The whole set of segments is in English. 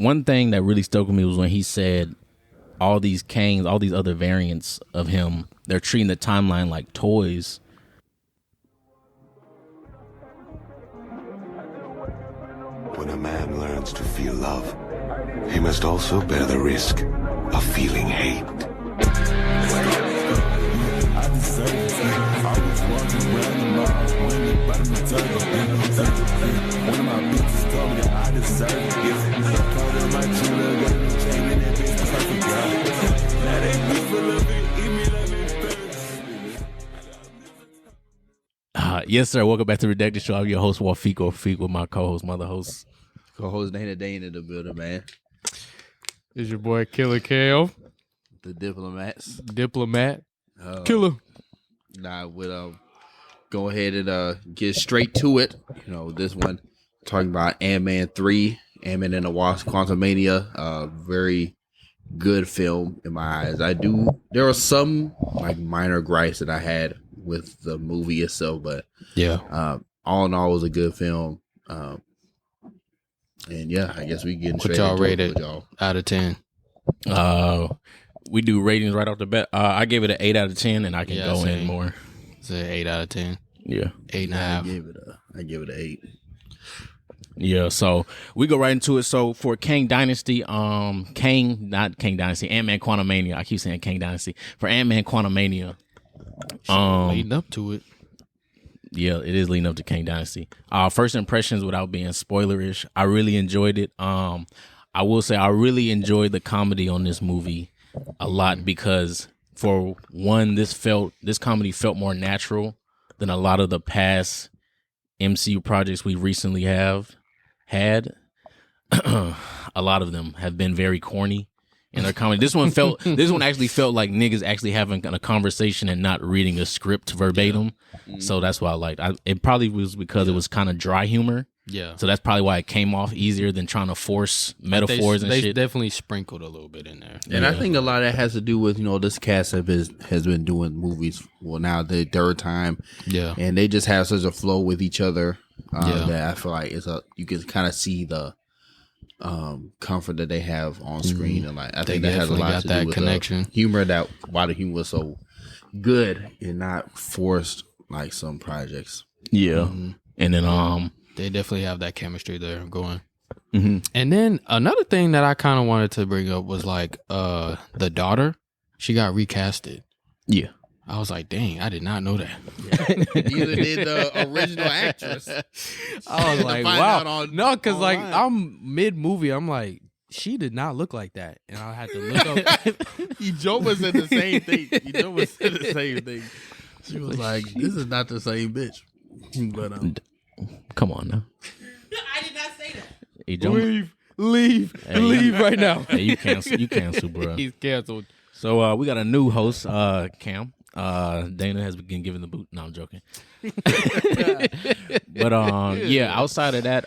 one thing that really stuck with me was when he said all these Kangs, all these other variants of him, they're treating the timeline like toys. When a man learns to feel love, he must also bear the risk of feeling hate. Yes, sir. Welcome back to Redacting Show. I'm your host, Feeq, or Feeq, with my co-host, mother host. Co-host Dana Dane in the building, man. It's your boy Killer Kale. The diplomats. Diplomat. Killer. Nah, we'll go ahead and get straight to it. You know, this one talking about Ant-Man 3, Ant-Man and the Wasp, Quantumania. Very good film in my eyes. There are some like minor gripes that I had with the movie itself, but yeah, all in all, it was a good film. And yeah, I guess we get straight into it. What y'all out of 10? We do ratings right off the bat. I gave it an 8 out of 10, and I can go in more. It's an 8 out of 10. Yeah, 8.5. I give it an 8. Yeah, so we go right into it. So for Kang Dynasty, Ant-Man Quantumania. I keep saying Kang Dynasty. For Ant-Man Quantumania, leading up to it. Yeah, it is leading up to Kang Dynasty. First impressions, without being spoilerish, I really enjoyed it. I will say I really enjoyed the comedy on this movie a lot because, for one, this comedy felt more natural than a lot of the past MCU projects we recently have had. A lot of them have been very corny in their comedy. This one actually felt like niggas actually having a conversation and not reading a script verbatim. Yeah. So that's why I liked it. It probably was because it was kind of dry humor. Yeah. So that's probably why it came off easier than trying to force metaphors and shit. They definitely sprinkled a little bit in there. And I think a lot of that has to do with, this cast has been doing movies, now the third time. Yeah. And they just have such a flow with each other that I feel like you can kind of see the comfort that they have on screen, and like I think that has a lot to do with connection. The humor, why the humor was so good and not forced like some projects. Yeah, and then they definitely have that chemistry there going. Mm-hmm. And then another thing that I kind of wanted to bring up was like the daughter, she got recasted. Yeah. I was like, dang, I did not know that. Neither did the original actress. I was like, wow. No, because like I'm mid-movie. I'm like, she did not look like that. And I had to look up. Joe said the same thing. Said the same thing. She was like, this is not the same bitch. But come on now. I did not say that. Hey, leave right now. Hey, you cancel, bro. He's canceled. So we got a new host, Cam. Dana has been given the boot. No, I'm joking. But outside of that,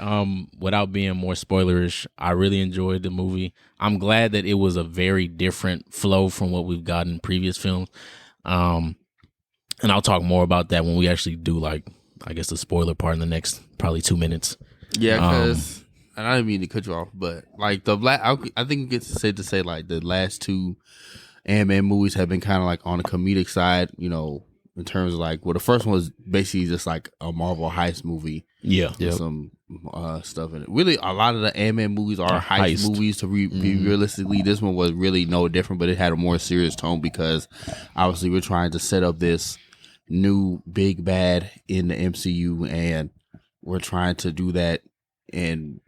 without being more spoilerish, I really enjoyed the movie. I'm glad that it was a very different flow from what we've gotten in previous films. And I'll talk more about that when we actually do, like, I guess, the spoiler part in the next probably 2 minutes. Yeah, because and I didn't mean to cut you off, but like I think it's safe to say like the last two Ant-Man movies have been kind of like on the comedic side, in terms of like, the first one was basically just like a Marvel heist movie. Yeah. With some stuff in it. Really, a lot of the Ant-Man movies are heist movies to be realistically. This one was really no different, but it had a more serious tone because obviously we're trying to set up this new big bad in the MCU, and we're trying to do that. And,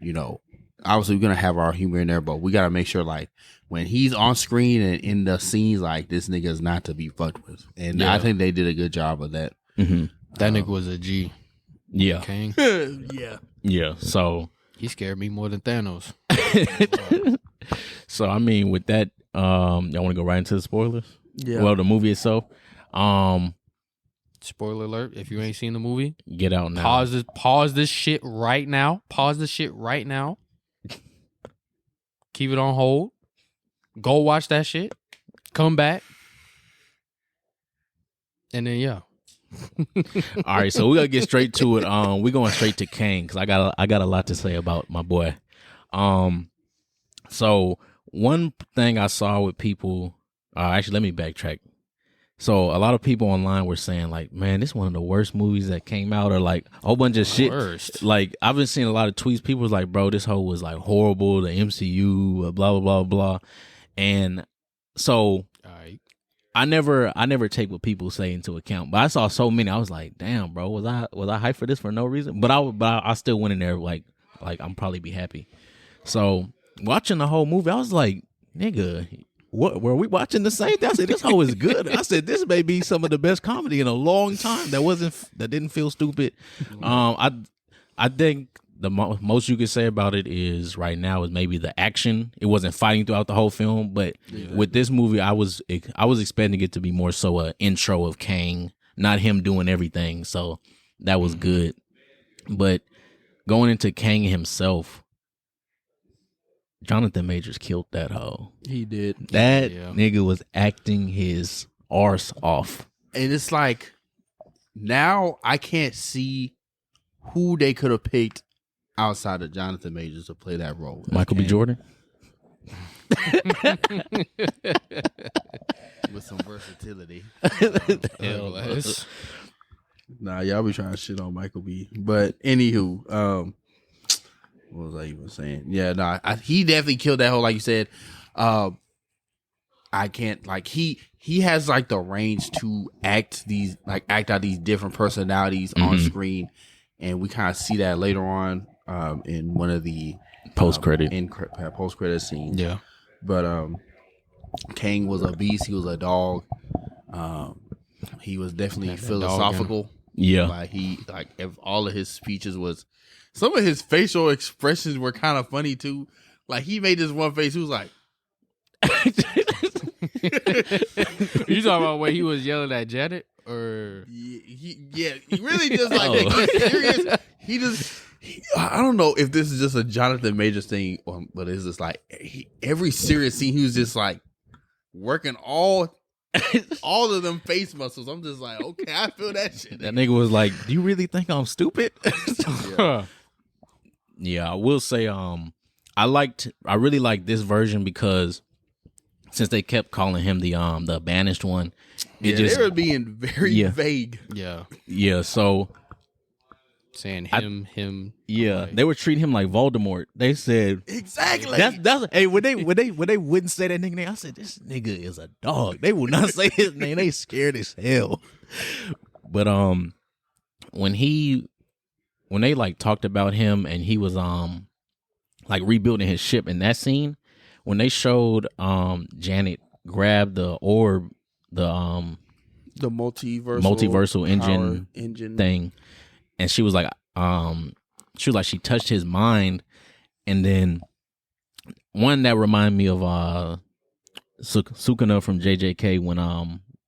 obviously we're going to have our humor in there, but we got to make sure like when he's on screen and in the scenes, like this nigga is not to be fucked with. And I think they did a good job of that. Mm-hmm. That nigga was a G. Yeah. King. Yeah. Yeah. So he scared me more than Thanos. So, I mean, with that, y'all want to go right into the spoilers? Yeah. Well, the movie itself. Spoiler alert, if you ain't seen the movie, get out now. Pause this shit right now. Pause this shit right now. Keep it on hold. Go watch that shit. Come back. And then All right, so we gotta get straight to it. We're going straight to Kang because I got a lot to say about my boy. So one thing I saw with people, actually, let me backtrack. So a lot of people online were saying like, man, this is one of the worst movies that came out, or like a whole bunch of shit. Worst. Like I've been seeing a lot of tweets. People was like, bro, this whole was like horrible. The MCU, blah, blah, blah, blah. And so All right. I never take what people say into account, but I saw so many. I was like, damn, bro, was I hyped for this for no reason? But I still went in there like I'm probably be happy. So watching the whole movie, I was like, nigga, what were we watching the same thing? I said, this whole is good. I said, this may be some of the best comedy in a long time. That didn't feel stupid. I think the most you could say about it is right now is maybe the action. It wasn't fighting throughout the whole film, but with this movie, I was expecting it to be more so a intro of Kang, not him doing everything. So that was good. But going into Kang himself, Jonathan Majors killed that hoe. He did. That nigga was acting his arse off. And it's like, now I can't see who they could have picked outside of Jonathan Majors to play that role. Michael B. Jordan? With some versatility. Nah, y'all be trying to shit on Michael B. But anywho, what was I even saying? Yeah, no, he definitely killed that whole, like you said. I can't, like, he has like the range to act out these different personalities on screen, and we kind of see that later on in one of the post credit scenes. Yeah, but Kang was a beast. He was a dog. He was definitely philosophical. Yeah, like if all of his speeches was. Some of his facial expressions were kind of funny too. Like he made this one face. He was like, "You talking about when he was yelling at Janet?" Or he really just like serious. I don't know if this is just a Jonathan Majors thing, but it's just like every serious scene he was just like working all of them face muscles. I'm just like, okay, I feel that shit. That nigga was like, "Do you really think I'm stupid?" Yeah, I will say, I really liked this version because since they kept calling him the banished one, they were being very vague. Yeah. So saying him. Yeah, like, they were treating him like Voldemort. They said exactly. That's hey when they wouldn't say that nigga name, I said this nigga is a dog. They will not say his name. They scared as hell. But when they like talked about him and he was like rebuilding his ship in that scene, when they showed Janet grab the orb, the multiversal engine thing, and she was like she touched his mind, and then one that reminded me of Sukuna from JJK when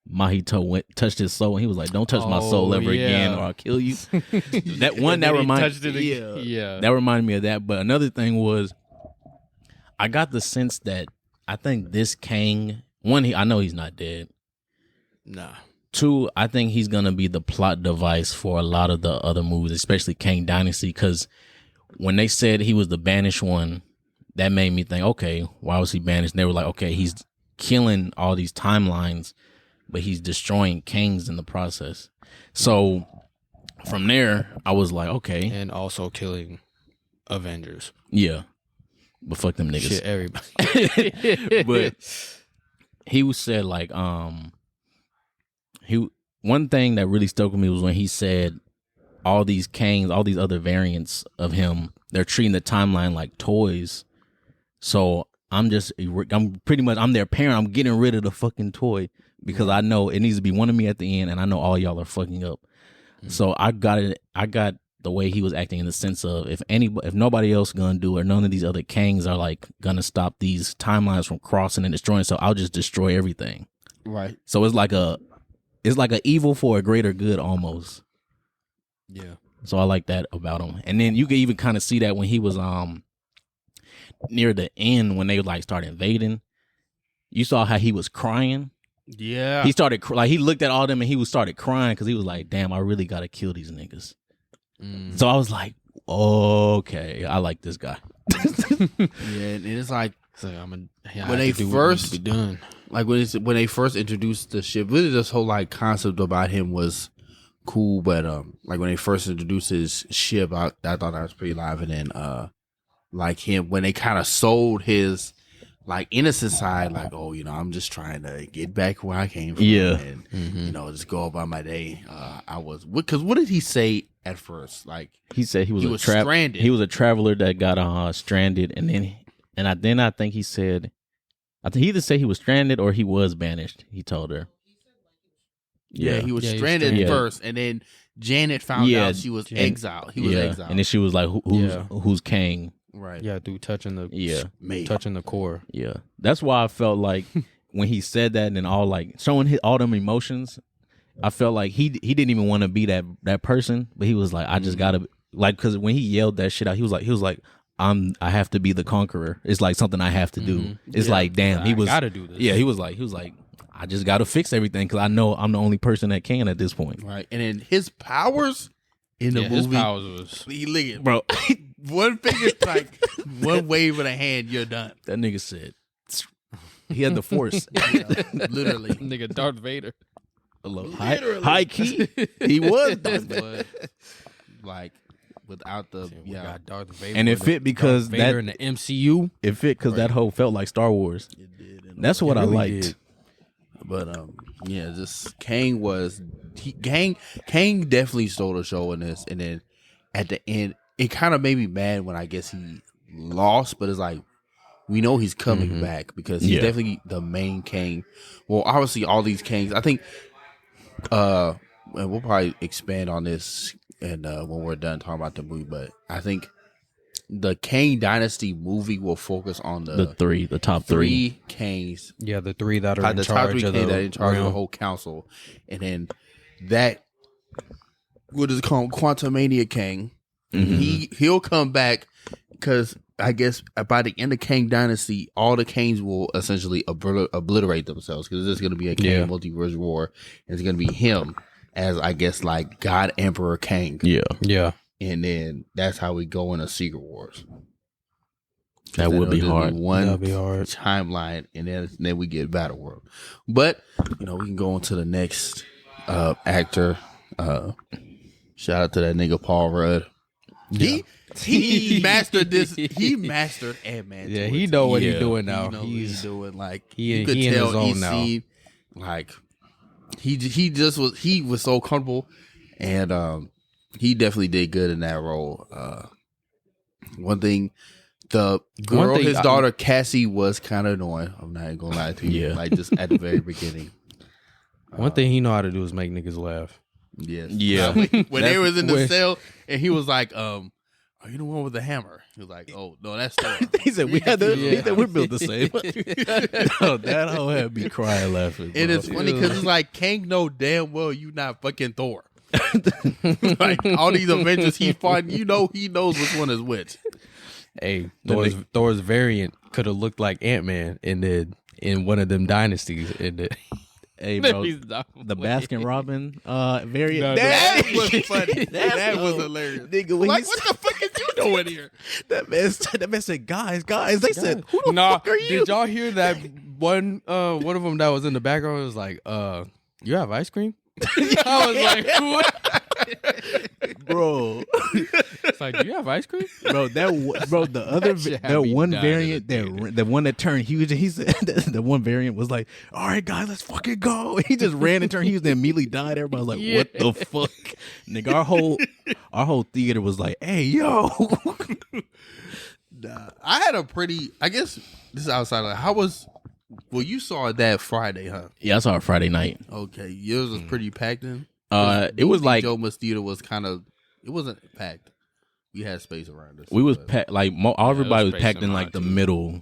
Mahito touched his soul and he was like, "Don't touch my soul ever again or I'll kill you." That one that reminded that reminded me of that. But another thing was, I got the sense that I think this Kang, one, I know he's not dead. Nah. Two, I think he's gonna be the plot device for a lot of the other movies, especially Kang Dynasty, because when they said he was the banished one, that made me think, okay, why was he banished? And they were like, okay, he's killing all these timelines, but he's destroying Kangs in the process. So from there, I was like, okay. And also killing Avengers. Yeah. But fuck them niggas. Shit, everybody. But he said like, one thing that really stuck with me was when he said all these Kangs, all these other variants of him, they're treating the timeline like toys. So I'm their parent. I'm getting rid of the fucking toy because I know it needs to be one of me at the end, and I know all y'all are fucking up. Mm-hmm. So I got it. I got the way he was acting in the sense of if nobody else gonna do it, or none of these other Kangs are like gonna stop these timelines from crossing and destroying. So I'll just destroy everything. Right. So it's like a evil for a greater good almost. Yeah. So I like that about him. And then you can even kind of see that when he was near the end when they like started invading. You saw how he was crying. Yeah. He started he looked at all them and he started crying because he was like, damn, I really gotta kill these niggas. So I was like, okay, I like this guy. Yeah, and it's like when they first be done. like when they first introduced the ship, really this whole like concept about him was cool, but like when they first introduced his ship, I thought that was pretty live, and then like him when they kind of sold his like innocent side, like, oh, I'm just trying to get back where I came from, and just go about my day. Because what did he say at first? Like He said he was stranded. He was a traveler that got stranded, and then I think he said, I think he either said he was stranded or he was banished. He told her. Yeah, he was stranded first, and then Janet found out she was exiled. He was exiled, and then she was like, "Who's Kang?" Right. Yeah, dude, touching the core. Yeah, that's why I felt like when he said that and all like showing all them emotions, I felt like he didn't even want to be that person, but he was like, I just gotta like, because when he yelled that shit out, he was like, I have to be the conqueror. It's like something I have to do. It's like, damn, he was gotta do this. Yeah, he was like, I just got to fix everything because I know I'm the only person that can at this point. Right, and then his powers in the movie, his powers was he licked, Bro, one finger like one wave of the hand, you're done. that nigga said he had the force. Literally, nigga Darth Vader. High key, he was Darth Vader. like without the We got Darth Vader, And it fit because Darth Vader in the MCU. It fit because that whole felt like Star Wars. It did. That's what I really liked. did. But just Kang Kang definitely stole the show in this, and then at the end, it kind of made me mad when I guess he lost. But it's like we know he's coming back because he's definitely the main Kang. Well, obviously all these Kangs. I think, and we'll probably expand on this and when we're done talking about the movie. But I think the Kang Dynasty movie will focus on the top three. Kangs. Yeah, the three that are in The top charge three of Kangs the that are in charge of the realm. whole council, and then that what is it called, Quantumania Kang. He'll come back because I guess by the end of Kang Dynasty, all the Kangs will essentially obliterate themselves because there's going to be a Kang multiverse war, and it's going to be him as I guess like God Emperor Kang. Yeah. And then that's how we go into Secret Wars. That would be hard. That'd be hard timeline, and then we get Battle World. But we can go on to the next actor. Shout out to that nigga Paul Rudd. He mastered this. He mastered Ant-Man. Yeah, he know what he's doing now. He know what he's doing. Like he you could in tell his own he now. seen, like he was so comfortable, and he definitely did good in that role. One thing, the girl, his daughter Cassie, was kind of annoying. I'm not even gonna lie to you. Like just at the very beginning. One thing he know how to do is make niggas laugh. Yes. Yeah. When they was in the cell and he was like, are you the one with the hammer? He was like, oh no, that's Thor. He said we had he said we're built the same. No, that whole had me crying laughing. Bro. And it's funny because it's like Kang know damn well you not fucking Thor. Like all these Avengers he fought, he knows which one is which. Hey, Thor's variant could have looked like Ant-Man in one of them dynasties. Hey, bro, the Baskin Robin variant. That was funny. That was hilarious. Nigga, when like, what the fuck is you doing here? That man said, guys. They said, who the Nah, fuck are you? did y'all hear that one of them that was in the background was like, you have ice cream? I was like, what? Bro. It's like, do you have ice cream? Bro, the other that one variant, the one that turned huge, he said the one variant was like, all right, guys, let's fucking go. He just ran and turned huge, then immediately died. Everybody was like, what the fuck? Nigga, our whole theater was like, hey, yo. Nah, I had I guess this is outside of you saw it that Friday, huh? Yeah, I saw it Friday night. Okay. Yours was pretty packed then? It was like Joe Theater was it wasn't packed. We had space around us. We was packed, like everybody was packed in like the middle.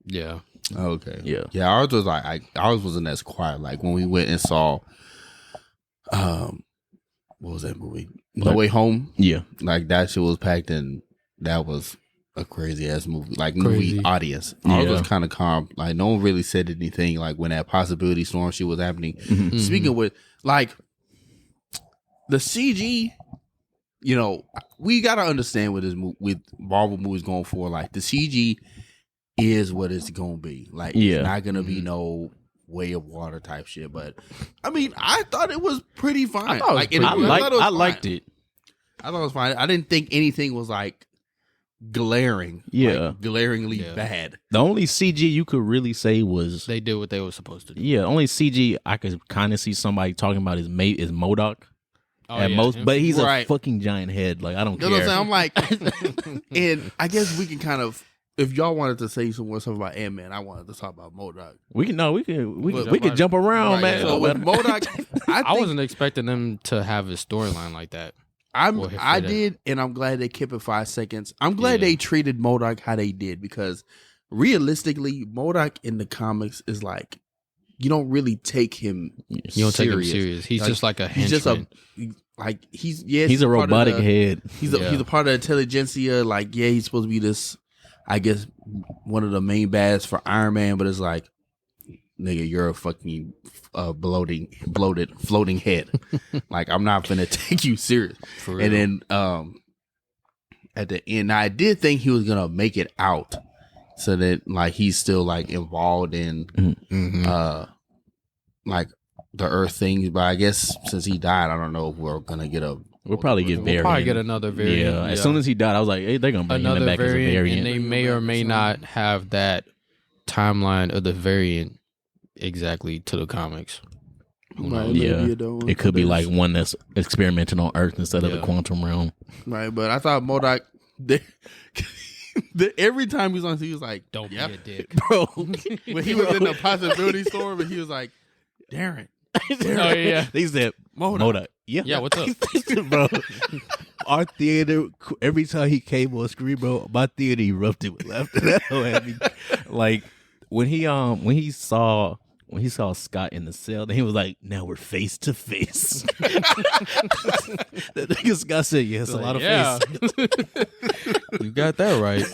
Yeah. Okay. Yeah. Ours was ours wasn't as quiet. Like when we went and saw, what was that movie? No Way Home. Yeah. Like that shit was packed, and that was a crazy ass movie. Like movie audience. Ours was kind of calm. Like no one really said anything. Like when that possibility storm shit was happening. Speaking with like the CG. we gotta understand with with Marvel movies going forward. Like the CG is what it's gonna be. Like it's not gonna be no Way of Water type shit. But I mean, I thought it was pretty fine. I thought it was I liked it. I thought it was fine. I didn't think anything was like glaring. Like, glaringly bad. The only CG you could really say was they did what they were supposed to do. Yeah, only CG I could kind of see somebody talking about is MODOK. At most, but he's a fucking giant head. Like I don't care. What I'm saying? I'm like, and I guess we can kind of, if y'all wanted to say some more stuff about Ant-Man, I wanted to talk about MODOK. We can jump around, man. So with MODOK, I wasn't expecting them to have a storyline like that. I did, and I'm glad they kept it 5 seconds. I'm glad they treated MODOK how they did, because realistically, MODOK in the comics is like, you don't really take him. You don't take him serious. He's just like a henchman. He's a robotic head. He's a part of the intelligentsia. Like, he's supposed to be this, I guess, one of the main bads for Iron Man. But it's like, nigga, you're a fucking bloated floating head. Like, I'm not gonna take you serious. For real. And then at the end, I did think he was gonna make it out, so that like he's still like involved in like the Earth things. But I guess since he died, I don't know if we're gonna get a. We'll probably get variant. We'll probably get another variant. Yeah. As soon as he died, I was like, hey, they're gonna bring him back as a variant. And they may or may not have that timeline of the variant exactly to the comics. It could be like one that's experimenting on Earth instead of the quantum realm. Right, but I thought MODOK. Every time he was on, he was like, "Don't be a dick, bro." When he was in the possibility store, but he was like, "Darren." Oh yeah, they said MODOK. Yeah, what's up, bro? Our theater, every time he came on screen, bro, my theater erupted with laughter. Like when he saw Scott in the cell, then he was like, "Now we're face to face." The nigga Scott said, "Yeah, it's a lot of face." You got that right.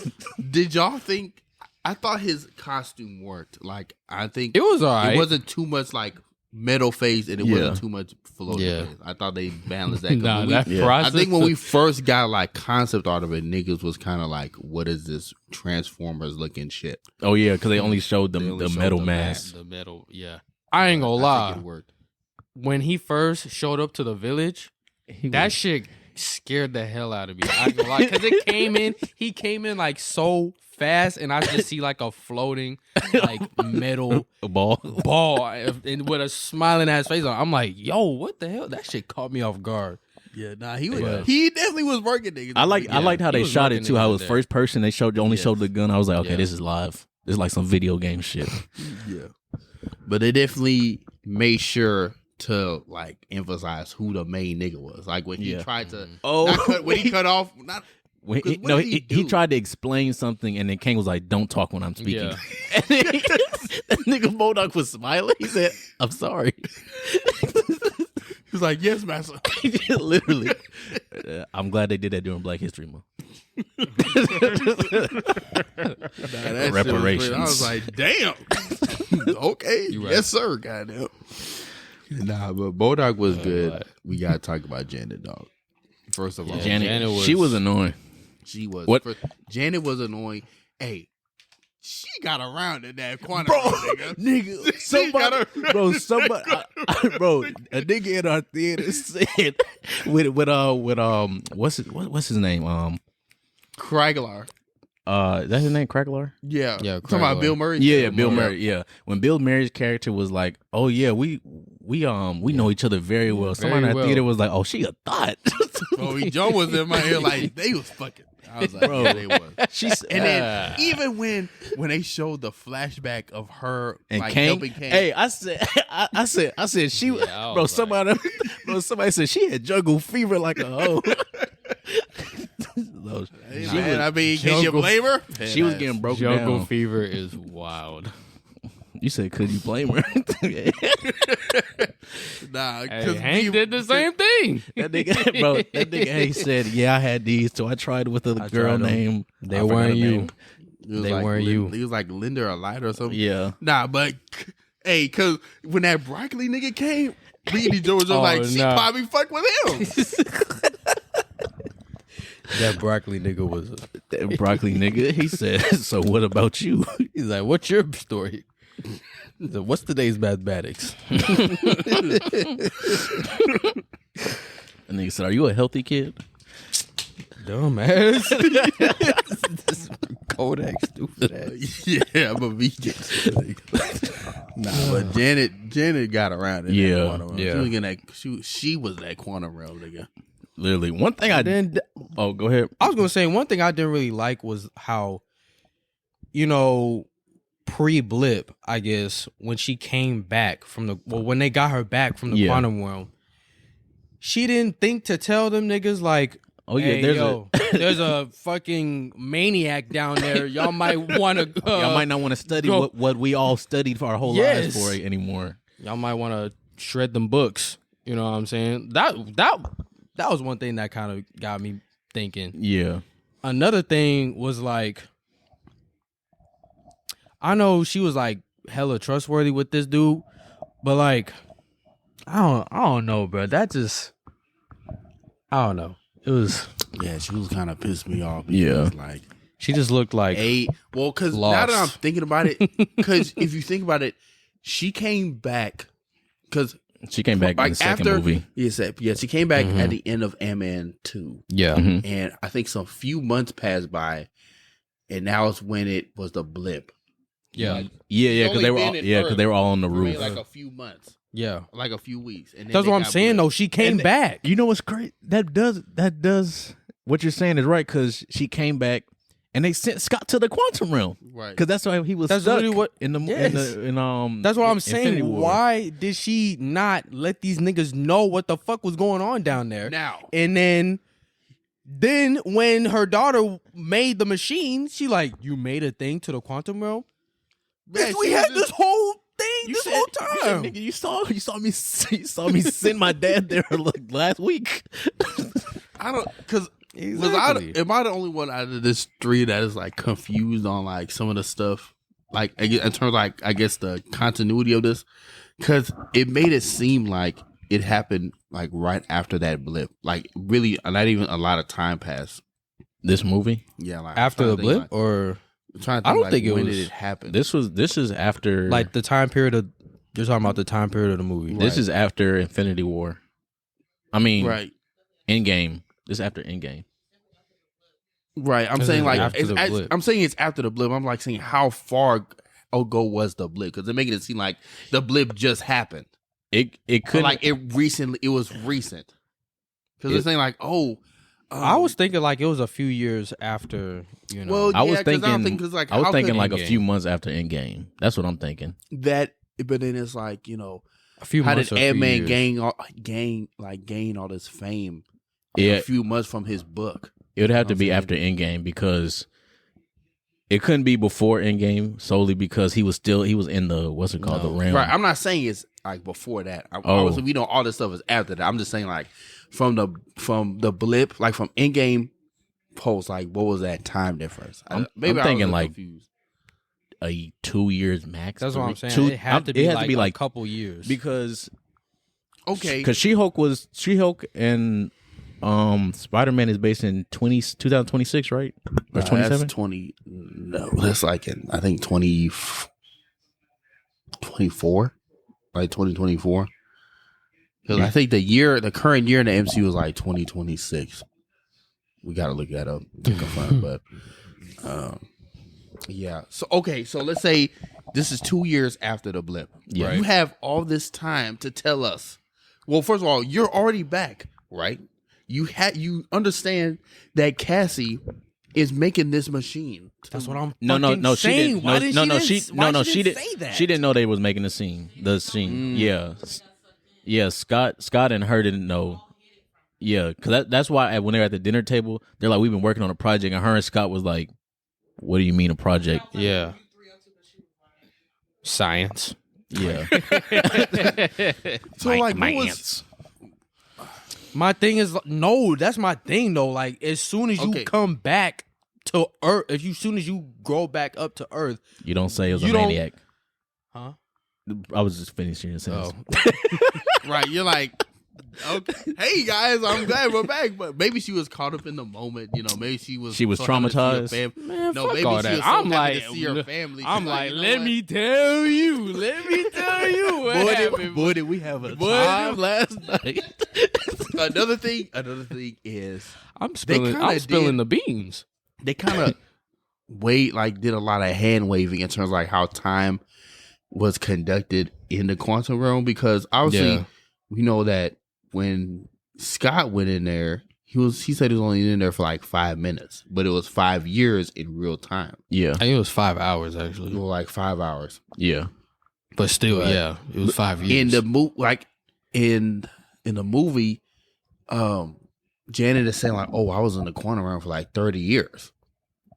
Did y'all think? I thought his costume worked. Like, I think it was alright. It wasn't too much like metal face, and it wasn't too much floating face. I thought they balanced that. I think when we first got like concept art of it, niggas was kind of like, "What is this Transformers looking shit?" Oh yeah, because they only showed the metal mask. The metal, I ain't gonna lie. It worked. When he first showed up to the village, that shit scared the hell out of me. I ain't gonna lie, because he came in like so fast, and I just see like a floating like metal ball and with a smiling ass face on. I'm like, yo, what the hell? That shit caught me off guard. Yeah, nah, he definitely was working niggas. I liked how they shot it too. How it was first person. They showed the gun. I was like, okay, this is live. This is like some video game shit. Yeah, but they definitely made sure to like emphasize who the main nigga was. Like when he tried to when he cut off. He tried to explain something, and then Kang was like, "Don't talk when I'm speaking." Yeah. And then that nigga MODOK was smiling. He said, "I'm sorry." He's like, "Yes, master." Literally. I'm glad they did that during Black History Month. Reparations. I was like, "Damn." Okay, yes, sir. Goddamn. Nah, but MODOK was good. We gotta talk about Janet, dog. First of all, Janet she was annoying. She was. What? Janet was annoying. Hey, she got around in that quantum, nigga. Somebody, a nigga in our theater said what's his name? Craglar. That's his name, Craglar? Yeah. Talking about Bill Murray? Yeah, Bill Murray, yeah. When Bill Murray's character was like, "Oh yeah, we know each other very well." Somebody in our theater was like, "Oh, she a thought." Joe was in my ear like, they was fucking. I was like, bro, yeah, they was. And then even when they showed the flashback of her and like Kang, helping Kang. hey, I said she somebody said she had jungle fever like a hoe. Can you blame her? She was getting broken down. Jungle fever is wild. You said, could you blame her? Nah, because Hank did the same thing. That nigga Hank said, "Yeah, I had these, so I tried with a girl named." They weren't you. They weren't you. He was like Linda or Light or something. Yeah. Nah, but hey, because when that broccoli nigga came, Beanie Joe was just she probably fuck with him. That broccoli nigga was. That broccoli nigga. He said, "So what about you?" He's like, "What's your story?" He's like, "What's today's mathematics?" And he said, "Are you a healthy kid?" Dumbass. This Kodak stupid ass. Yeah, I'm a vegan. Nah, but Janet got around it. Yeah, quantum realm. yeah. She was in that. She was that quantum realm nigga. Literally, one thing I Then Oh, go ahead. I was gonna say one thing I didn't really like was how, pre-blip, I guess, when she came back from when they got her back from the quantum realm, she didn't think to tell them niggas like, Oh yeah, hey, there's a fucking maniac down there. Y'all might want to. Y'all might not want to study what we all studied for our whole lives for anymore. Y'all might want to shred them books. You know what I'm saying? That was one thing that kind of got me thinking. Yeah. Another thing was like, I know she was like hella trustworthy with this dude, but like, I don't know, bro. That just, I don't know. It was. Yeah, she was kind of pissed me off. Yeah. Like She just looked like because now that I'm thinking about it, because if you think about it, she came back because she came back in the second movie. Yes, she came back at the end of Ant-Man 2. Yeah. Mm-hmm. And I think some few months passed by, and now it's when it was the blip. Yeah. Yeah, because they were all on the roof. Like a few months. Yeah. Like a few weeks. And then That's what I'm saying, though. She came back. You know what's great? That does what you're saying is right, because she came back and they sent Scott to the quantum realm, right? Because that's why he was That's stuck really what in the That's what I'm saying. Infinity War. Why did she not let these niggas know what the fuck was going on down there? Now, and then when her daughter made the machine, she like, you made a thing to the quantum realm. Yeah, We had this whole thing this whole time. Nigga, you saw me send my dad there last week. I don't because Exactly. am I the only one out of this three that is like confused on like some of the stuff, like in terms of, like I guess the continuity of this, because it made it seem like it happened like right after that blip, like really not even a lot of time passed. This movie? Yeah, like After the blip, like, or I'm trying to think, I don't like, think it when was- did it happen? This is after like the time period of you're talking about the time period of the movie. This is after Infinity War. I mean, right. Endgame. This is after Endgame. Right, I'm This saying is like after the blip. I'm saying it's after the blip. I'm like saying how far ago was the blip, because they're making it seem like the blip just happened. It But could like it was recent. Because they're saying like, I was thinking like it was a few years after, well, I was yeah, 'cause thinking. I'm thinking, 'cause, like, I was how thinking could like a Endgame? few months after Endgame. That's what I'm thinking. that, but then it's like, a few how months. did or a few Ant-Man years. gain all this fame? Yeah. A few months from his book. It would have to I'm be saying? after Endgame, because it couldn't be before Endgame solely because he was in the the realm. Right, I'm not saying it's like before that. Oh. Obviously, we know all this stuff is after that. I'm just saying like from the blip, like from Endgame post, like what was that time difference? I'm I was thinking a little like confused. 2 years max. That's what I'm saying. 2 It had to be like a couple years. because Okay, because She-Hulk and Spider-Man is based in 2026, right? Or 27? That's 20. No, that's like in I think 24, like 2024. Because I think the current year in the MCU is like 2026. We got to look that up to confirm, but yeah. So okay, so let's say this is 2 years after the blip. Yeah. You have all this time to tell us. Well, first of all, you're already back, right? You understand that Cassie is making this machine. That's what I'm No, fucking she saying. didn't. Why did She didn't say that? She didn't know they was making the scene. Yeah. Scott and her didn't know. Yeah, because that's why when they're at the dinner table, they're like, "We've been working on a project," and her and Scott was like, "What do you mean a project?" Yeah. Science. Yeah. So like, what was, ants. My thing is no, that's my thing though. Like as soon as you Okay. come back to Earth, as soon as you grow back up to Earth, You don't say it was You a don't- maniac. huh? I was just finishing your sentence. right? You're like, Okay. Hey guys, I'm glad we're back. But maybe she was caught up in the moment. You know, maybe she was so traumatized. Man, No, fuck maybe all she that. was so I'm happy like, to see her family. I'm She's like, you know let what? me tell you what happened. Boy, did we have a Boy, time last night. Another thing is I'm spilling the beans. they kind of did a lot of hand waving in terms of like how time was conducted in the quantum realm, because obviously we know that when Scott went in there, he said he was only in there for like 5 minutes, but it was 5 years in real time. Yeah. I think it was 5 hours actually. Well, like 5 hours. Yeah. But still, it was 5 years. In the movie, Janet is saying like, "Oh, I was in the quantum realm for like 30 years."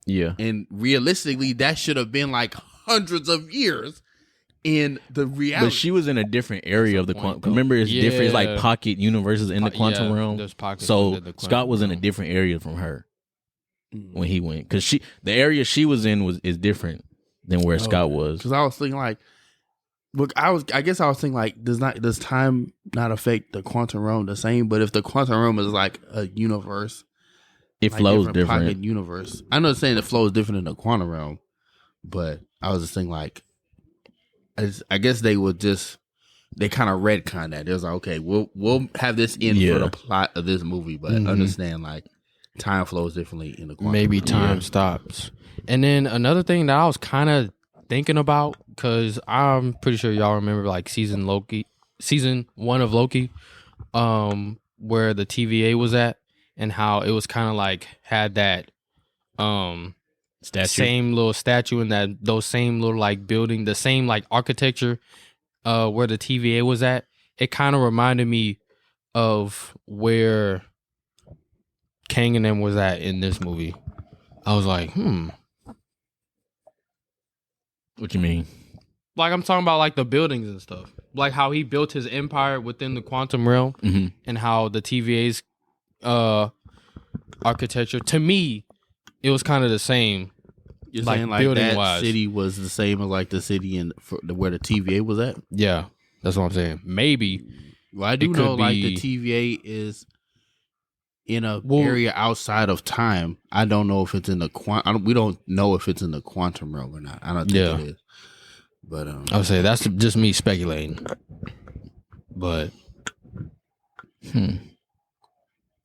Yeah. And realistically, that should have been like hundreds of years in the reality. But she was in a different area of the point, quantum. Remember, it's different. It's like Yeah. pocket universes in the quantum realm. There's pockets So within the quantum Scott was in a realm. different area from her when he went, because the area she was in is different than where Scott was. Because I was thinking like, look, I guess I was thinking like, does time not affect the quantum realm the same? But if the quantum realm is like a universe, It like flows pocket different. universe. I know it's saying the flow is different in the quantum realm, but I was just thinking like, I guess they kind of retcon that. It was like, okay, we'll have this in for the plot of this movie, but understand like time flows differently in the quantum Maybe realm. time stops. And then another thing that I was kind of thinking about, because I'm pretty sure y'all remember like season 1 of Loki, where the TVA was at, and how it was kind of like had that same little statue and those same little like building, the same like architecture where the TVA was at. It kind of reminded me of where Kang and them was at in this movie. I was like, What you mean? Like I'm talking about like the buildings and stuff, like how he built his empire within the quantum realm, and how the TVA's architecture. To me, it was kind of the same. You're like saying like building that wise. city was the same as like the city where the TVA was at? Yeah, that's what I'm saying. Maybe. Well, I do It know could like be- the TVA is in a area outside of time. I don't know if it's in the we don't know if it's in the quantum realm or not. I don't think it is. But I would say that's just me speculating. But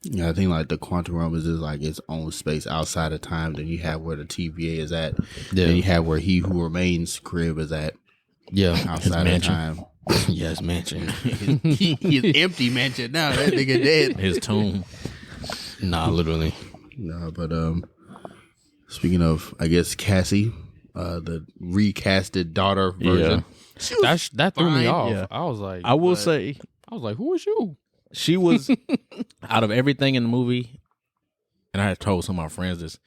yeah, I think like the quantum realm is just like its own space outside of time. Then you have where the TVA is at. Yeah. Then you have where He Who Remains crib is at. Yeah, Outside of time. Yes, mansion. His empty mansion now. That nigga dead. His tomb. Nah, literally. No, but speaking of, I guess Cassie, the recasted daughter version. That threw me fine. off. Yeah. I was like, I will say, who is you? she was out of everything in the movie, and I had told some of my friends this.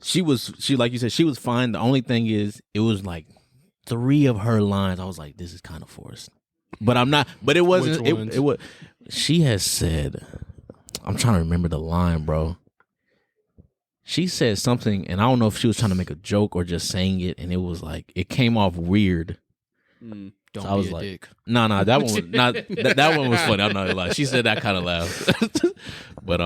She like you said, she was fine. The only thing is, it was like 3 of her lines. I was like, this is kind of forced, but I'm not. But it wasn't. Which ones? It was. She has said, I'm trying to remember the line, bro. She said something, and I don't know if she was trying to make a joke or just saying it, and it was like it came off weird. Don't So I was be a like, dick. No, that one was not. That one was funny. I'm not gonna lie. She said that kind of laugh, but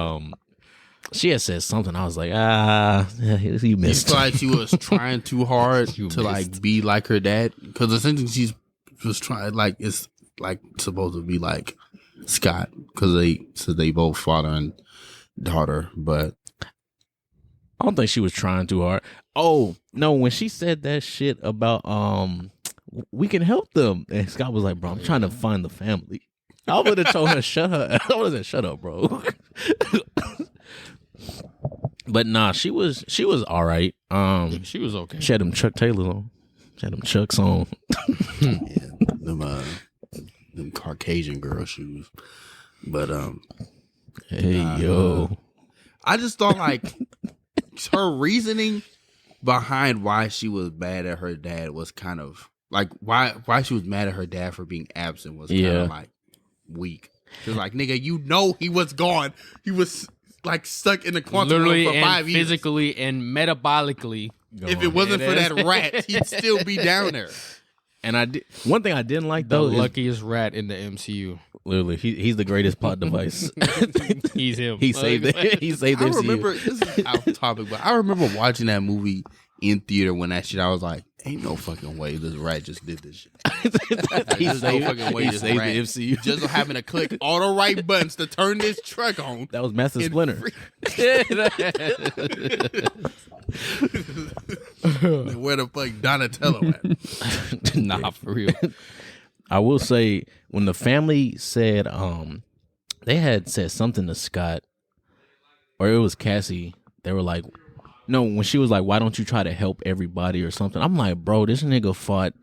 she had said something. I was like, yeah, you You missed. feel like she was trying too hard to like be like her dad, because essentially she was trying like it's like supposed to be like Scott, because they both father and daughter, but I don't think she was trying too hard. Oh no, when she said that shit about we can help them, and Scott was like, bro, I'm trying to find the family. I would have told her shut her. I would have said shut up, bro. But nah, she was all right. She was okay. She had them Chuck Taylors on. She had them Chucks on. yeah, them Caucasian girl shoes. But Hey yo, I just thought like her reasoning behind why she was mad at her dad was kind of like why she was mad at her dad for being absent was kind of like weak. She was like, nigga, you know he was gone. He was like stuck in the quantum Literally realm for and 5 years. physically and metabolically. If it wasn't for that rat, he'd still be down there. And one thing I didn't like The though luckiest rat in the MCU. literally he's the greatest plot device. He's him. He saved it. He saved I the MCU. remember, this is off topic, but I remember watching that movie in theater when that shit, I was like, ain't no fucking way this rat just did this shit. He There's saved, no fucking way he this saved rat the MCU. just so having to click all the right buttons to turn this truck on. That was Master And Splinter. Where the fuck Donatello at? Nah, for real. I will say when the family said they had said something to Scott or it was Cassie, they were like, no, when she was like, why don't you try to help everybody or something? I'm like, bro, this nigga fought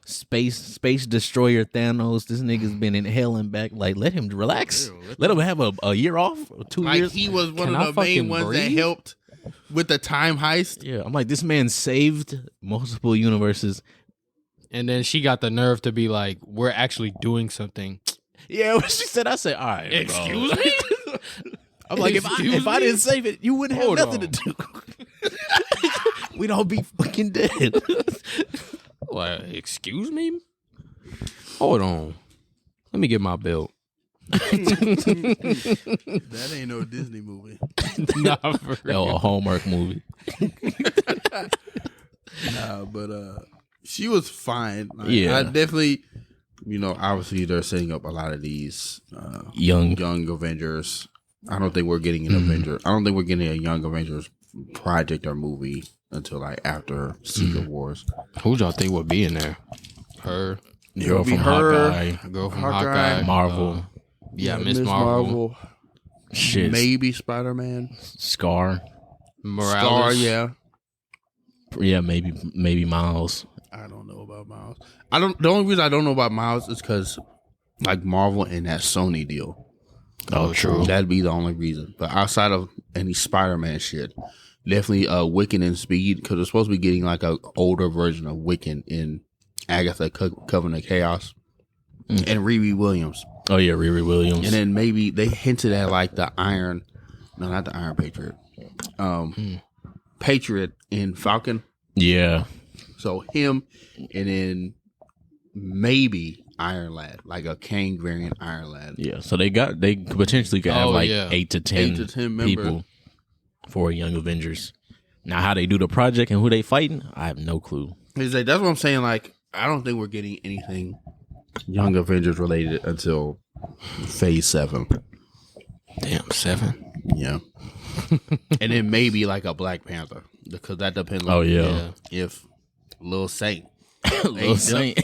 space destroyer Thanos. This nigga's been in hell and back. Like, let him relax. Let him have a year off, 2 Like years. he was one Can I of the main fucking ones breathe? that helped with the time heist. Yeah, I'm like, this man saved multiple universes. And then she got the nerve to be like, we're actually doing something. Yeah, when she said, I said, all right, Excuse bro. me? I'm like, if I didn't save it, you wouldn't have Hold nothing on. to do. We'd all be fucking dead. Like, excuse me? Hold on. Let me get my belt. That ain't no Disney movie. Nah, for real. Oh, a Hallmark movie. Nah, but she was fine. Like, Yeah. I definitely, obviously they're setting up a lot of these Young. young Avengers. I don't think we're getting an Avenger. I don't think we're getting a Young Avengers project or movie until like after Secret Wars. Who y'all think would be in there? Her. Girl from Hawkeye. Girl from Hawkeye. Hawkeye. Marvel. Yeah, Miss Marvel. Shit. Maybe Spider-Man. Scar. Morales. Star, yeah. Yeah, maybe Miles. I don't know about Miles. The only reason I don't know about Miles is because like Marvel and that Sony deal. Oh, true. That'd be the only reason. But outside of any Spider-Man shit, definitely Wiccan and Speed, because we're supposed to be getting like a older version of Wiccan in Agatha Covenant of Chaos and Riri Williams. Oh, yeah, Riri Williams. And then maybe they hinted at like not the Iron Patriot. Patriot in Falcon. Yeah. So him, and then maybe Iron Lad, like a Kang variant Iron Lad. Yeah. So they potentially could have like yeah. 8 to 10 people members for Young Avengers. Now, how they do the project and who they fighting, I have no clue. He's like, that's what I'm saying. Like, I don't think we're getting anything Young Avengers related until Phase 7. Damn, 7. Yeah. And then maybe like a Black Panther, because that depends on Oh, yeah. if Lil Saint. Lil Saint.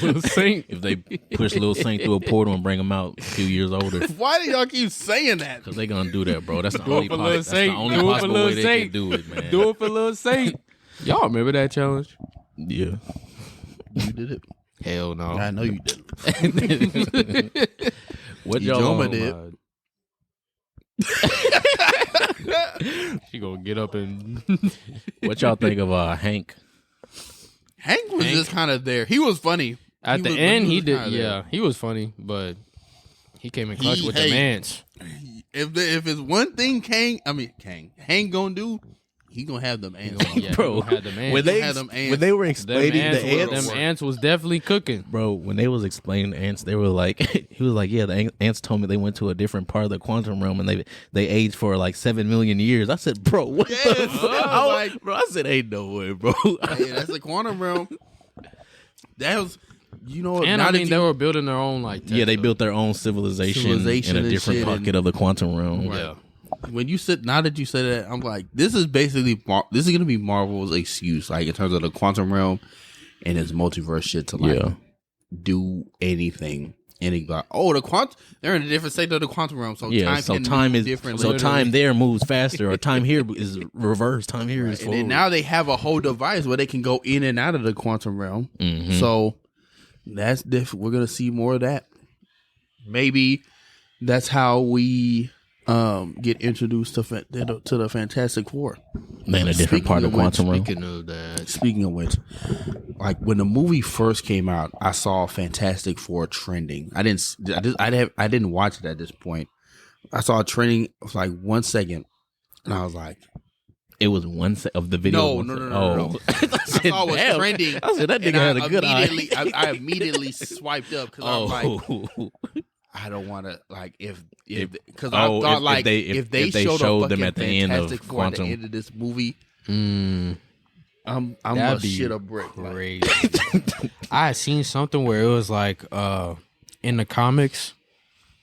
Lil Saint. If they push Lil Saint through a portal and bring him out a few years older. Why do y'all keep saying that? Because they going to do that, bro. That's the Do it only, for Lil that's the Saint. only Do it for possible Lil way they Saint. can do it, man. Do it for Lil Saint. Y'all remember that challenge? Yeah. You did it. Hell no. I know you didn't. What y'all Ijoma did. She gonna get up and What y'all think of Hank? Hank was just kind of there. He was funny. at the was- end he was did. kinda Yeah, he was funny, but he came in clutch with the hey. mans. If it's one thing Hank gonna do, he gonna have them ants. Yeah, Bro, he had the mans. when they had them ants. when they were Them explaining ants, the ants, them ants was definitely cooking. bro, when they was explaining the ants, they were like, he was like, yeah, the ants told me they went to a different part of the quantum realm and they aged for like 7 million years. I said, bro, what the Yes, fuck? I was like- Bro, I said, ain't no way, bro. Hey, that's the quantum realm. That was, And now I that mean, you- they were building their own like. Yeah, they Tesla. built their own civilization in a and different shit pocket and- of the quantum realm. Yeah. when you said, now that you said that, I'm like, this is basically this is gonna be Marvel's excuse, like in terms of the quantum realm and its multiverse shit to like Yeah. do anything. They're in a different state of the quantum realm, so Yeah, time so can time move is differently. so time there moves faster, or time here is reversed. Time here is And forward. then now they have a whole device where they can go in and out of the quantum realm. Mhm. So that's different. We're gonna see more of that. Maybe that's how we get introduced to the Fantastic Four. Man, a different part of quantum realm. Speaking of that, Speaking of which, like when the movie first came out, I saw Fantastic Four trending. I didn't watch it at this point. I saw it trending for like 1 second, and I was like, It was one of the video. No. I saw it was trending. I said that nigga had a good eye. I immediately swiped up because I was like, I don't want to because I thought if they showed them at the end of Quantum, at the end of this movie, I'm gonna shit a brick. Crazy. I had seen something where it was like in the comics,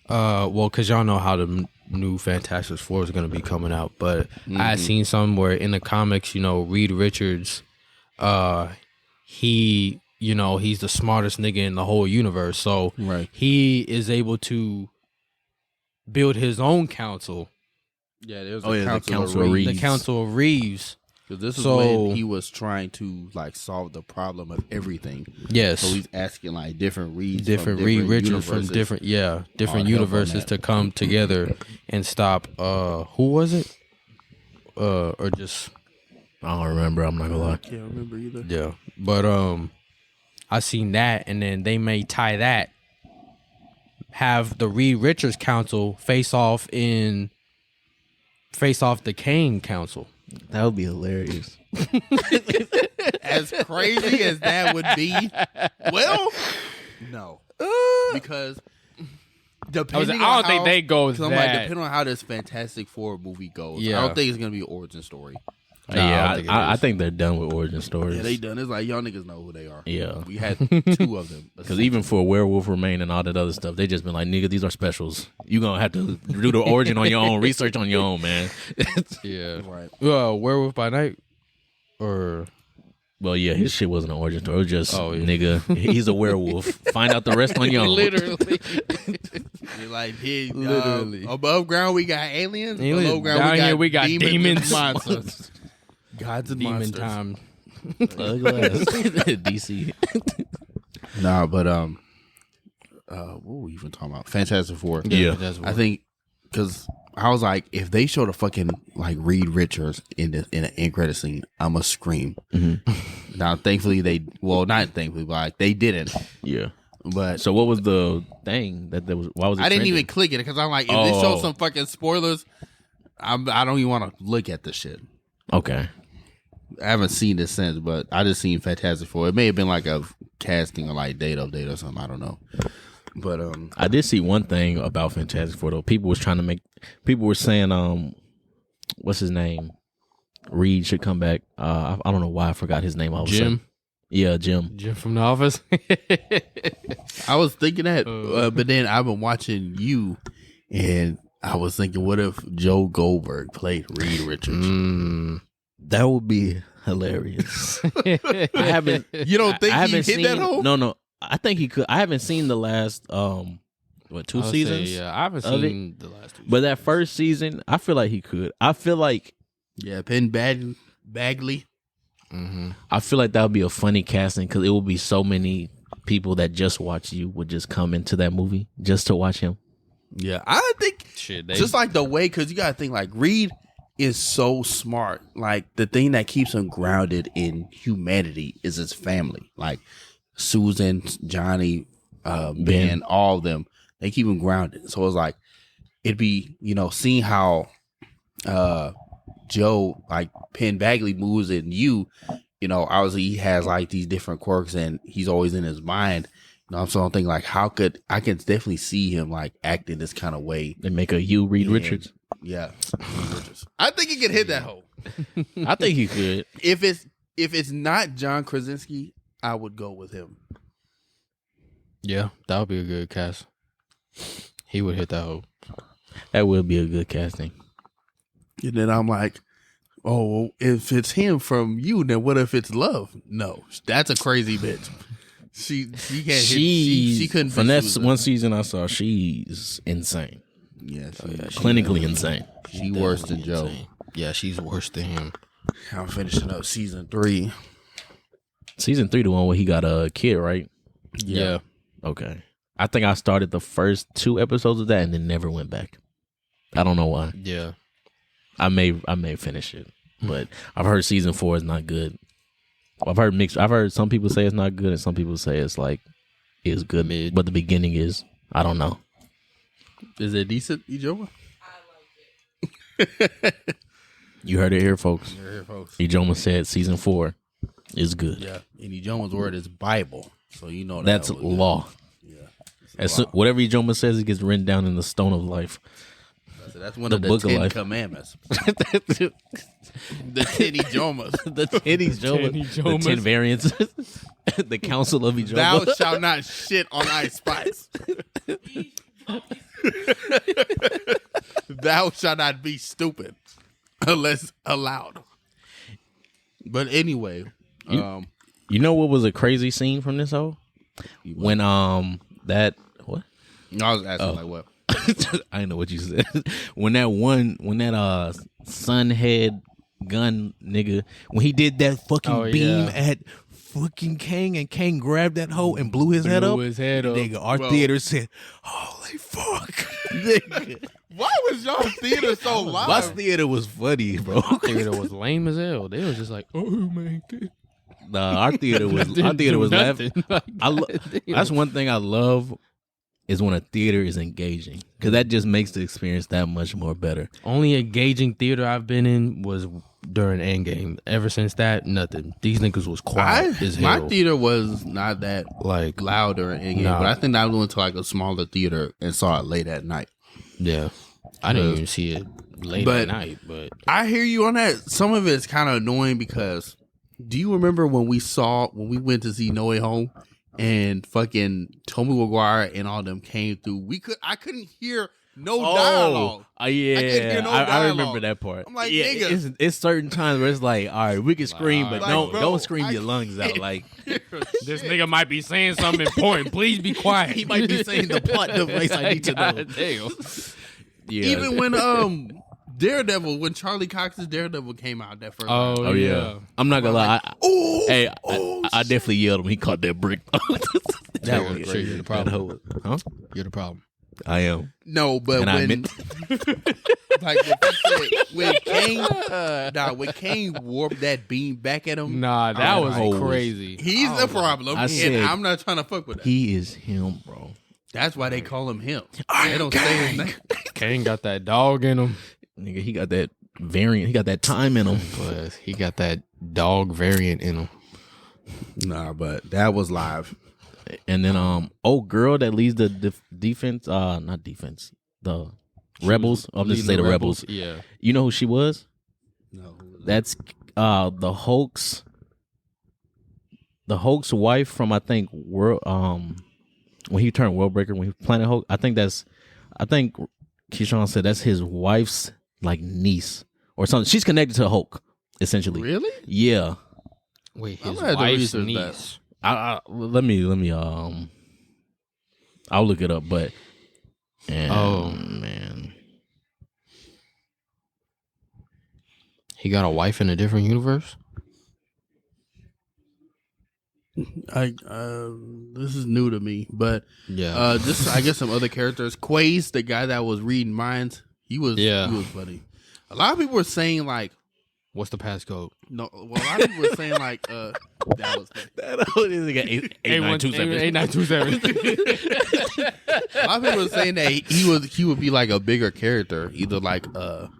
because y'all know how the new Fantastic Four is going to be coming out, but I had seen somewhere in the comics, Reed Richards, he's the smartest nigga in the whole universe, so he is able to build his own council. Yeah, there's the Council of Reeves. The Council of Reeves. Because this is when he was trying to solve the problem of everything. Yes. So he's asking different Reeds, different Reed Richards from different universes to come together and stop. Who was it? Or just I don't remember. I'm not gonna lie. I can't remember either. Yeah, but I seen that, and then they may tie that. Have the Reed Richards Council face off the Kane Council. That would be hilarious. As crazy as that would be, well, no, because depending I don't think they go that. Depending on how this Fantastic Four movie goes, I don't think it's gonna be an origin story. I think they're done with origin stories. Yeah, they done. It's like y'all niggas know who they are. Yeah, we had 2 of them. Because even for Werewolf Remain and all that other stuff, they just been like, nigga, these are specials. You gonna have to do the origin on your own, research on your own, man. Yeah, right. Werewolf by Night, or well, yeah, his shit wasn't an origin story. It was just nigga, he's a werewolf. Find out the rest on your own. Literally. You're like, literally. Above ground we got aliens. Below ground down here we got demons, monsters. Gods and demon monsters. time. DC. Nah, but what were we even talking about? Fantastic Four. Yeah. I think because I was like, if they showed a fucking Reed Richards in an end credit scene, I'ma scream. Mm-hmm. Now, thankfully not thankfully, but they didn't. Yeah. But so what was the thing that there was? Why was it? I didn't even click it because I'm like, if they show some fucking spoilers, I don't even want to look at this shit. Okay. I haven't seen this since, but I just seen Fantastic Four. It may have been a casting or date update or something. I don't know. But I did see one thing about Fantastic Four though. People were saying what's his name? Reed should come back. I don't know why I forgot his name. Jim. Yeah, Jim. Jim from The Office. I was thinking that, but then I've been watching you, and I was thinking, what if Joe Goldberg played Reed Richards? That would be hilarious. I haven't. You don't think he hit that hole? No. I think he could. I haven't seen the last 2 seasons. I haven't seen the last 2. But that first season, I feel like he could. I feel like Penn Bagley. Mm-hmm. I feel like that would be a funny casting because it would be so many people that just watch you would just come into that movie just to watch him. Yeah, I think just like the way, because you got to think Reed is so smart. The thing that keeps him grounded in humanity is his family. Susan, Johnny, Ben, all of them, they keep him grounded. So it's it'd be, seeing how Joe, Penn Bagley moves in obviously he has these different quirks and he's always in his mind. So I'm thinking how could I can definitely see him acting this kind of way. They make a Reed Richards. Yeah, Reed Richards. I think he could hit that hole. I think he could. If it's not John Krasinski, I would go with him. Yeah, that would be a good cast. He would hit that hole. That would be a good casting. And then I'm like, oh, if it's him from you, then what if it's Love? No, that's a crazy bitch. She can't. She couldn't. From that one season I saw, she's insane. Yeah, clinically insane. She worse than Joe. Yeah, she's worse than him. I'm finishing up season 3. Season 3, the one where he got a kid, right? Yeah. Okay. I think I started the first 2 episodes of that and then never went back. I don't know why. Yeah. I may finish it, but I've heard season 4 is not good. I've heard mixed. I've heard some people say it's not good and some people say it's good, mid. But the beginning is. I don't know. Is it decent, Ijoma? I like it. You heard it here, folks. Ijoma said season 4 is good. Yeah, and Ijoma's word is Bible, so you know That's law. Whatever Ijoma says, it gets written down in the stone of life. That's one of the 10 commandments. The 10 Ijomas. The 10 Ijomas. The 10 variants. The council of Ijoma. Thou shalt not shit on ice spice. Thou shalt not be stupid unless allowed. But anyway, you know what was a crazy scene from this whole? When that what? I was asking like what? I didn't know what you said. When that sunhead gun nigga, when he did that fucking beam at fucking Kang, and Kang grabbed that hoe and blew his head up. Nigga, our theater said, "Holy fuck!" Nigga. Why was y'all theater so loud? My theater was funny, bro. Theater was lame as hell. They was just like, "Oh my god." Nah, our theater was laughing. That's one thing I love is when a theater is engaging, because that just makes the experience that much more better. Only engaging theater I've been in was during Endgame. Ever since that, nothing. These niggas was quiet as hell. My theater was not that like loud during Endgame, but I think I went to like a smaller theater and saw it late at night. Yeah, I didn't even see it late at night. But I hear you on that. Some of it's kind of annoying because do you remember when we went to see No Way Home? And fucking Tobey Maguire and all them came through. I couldn't hear no dialogue. Yeah, I remember that part. I'm like, nigga, it's certain times where it's like, all right, we can scream, but don't scream your lungs out. Like this nigga might be saying something important. Please be quiet. He might be saying the plot device I need to know. Damn. Yeah. Even when Daredevil, when Charlie Cox's Daredevil came out that first time. Oh yeah. I'm not gonna lie. I definitely yelled when he caught that brick. That was crazy. You're the problem. Huh? You're the problem. I am. No, but and when when Kane warped that beam back at him. Nah, that was crazy. He's the problem, and I'm not trying to fuck with that. He is him, bro. That's why they call him him. They don't say his name. Kane got that dog in him. Nigga, he got that variant. He got that time in him. But he got that dog variant in him. Nah, but that was live. And then, girl that leads the defense, not defense, the rebels. I'm just say the rebels. Yeah. You know who she was? No. That's the Hulk's wife from, I think, when he turned Worldbreaker, when he was Planet Hulk. I think Keyshawn said that's his wife's like niece or something. She's connected to Hulk, essentially. Really? Yeah. Wait, his wife's niece. Let me I'll look it up, but man, he got a wife in a different universe. This is new to me, but yeah, just I guess some other characters. Quaze, the guy that was reading minds, he was funny. A lot of people were saying like, what's the passcode? No, well, a lot of people were saying like, that was that 8927. A lot of people were saying that he would be like a bigger character, either like a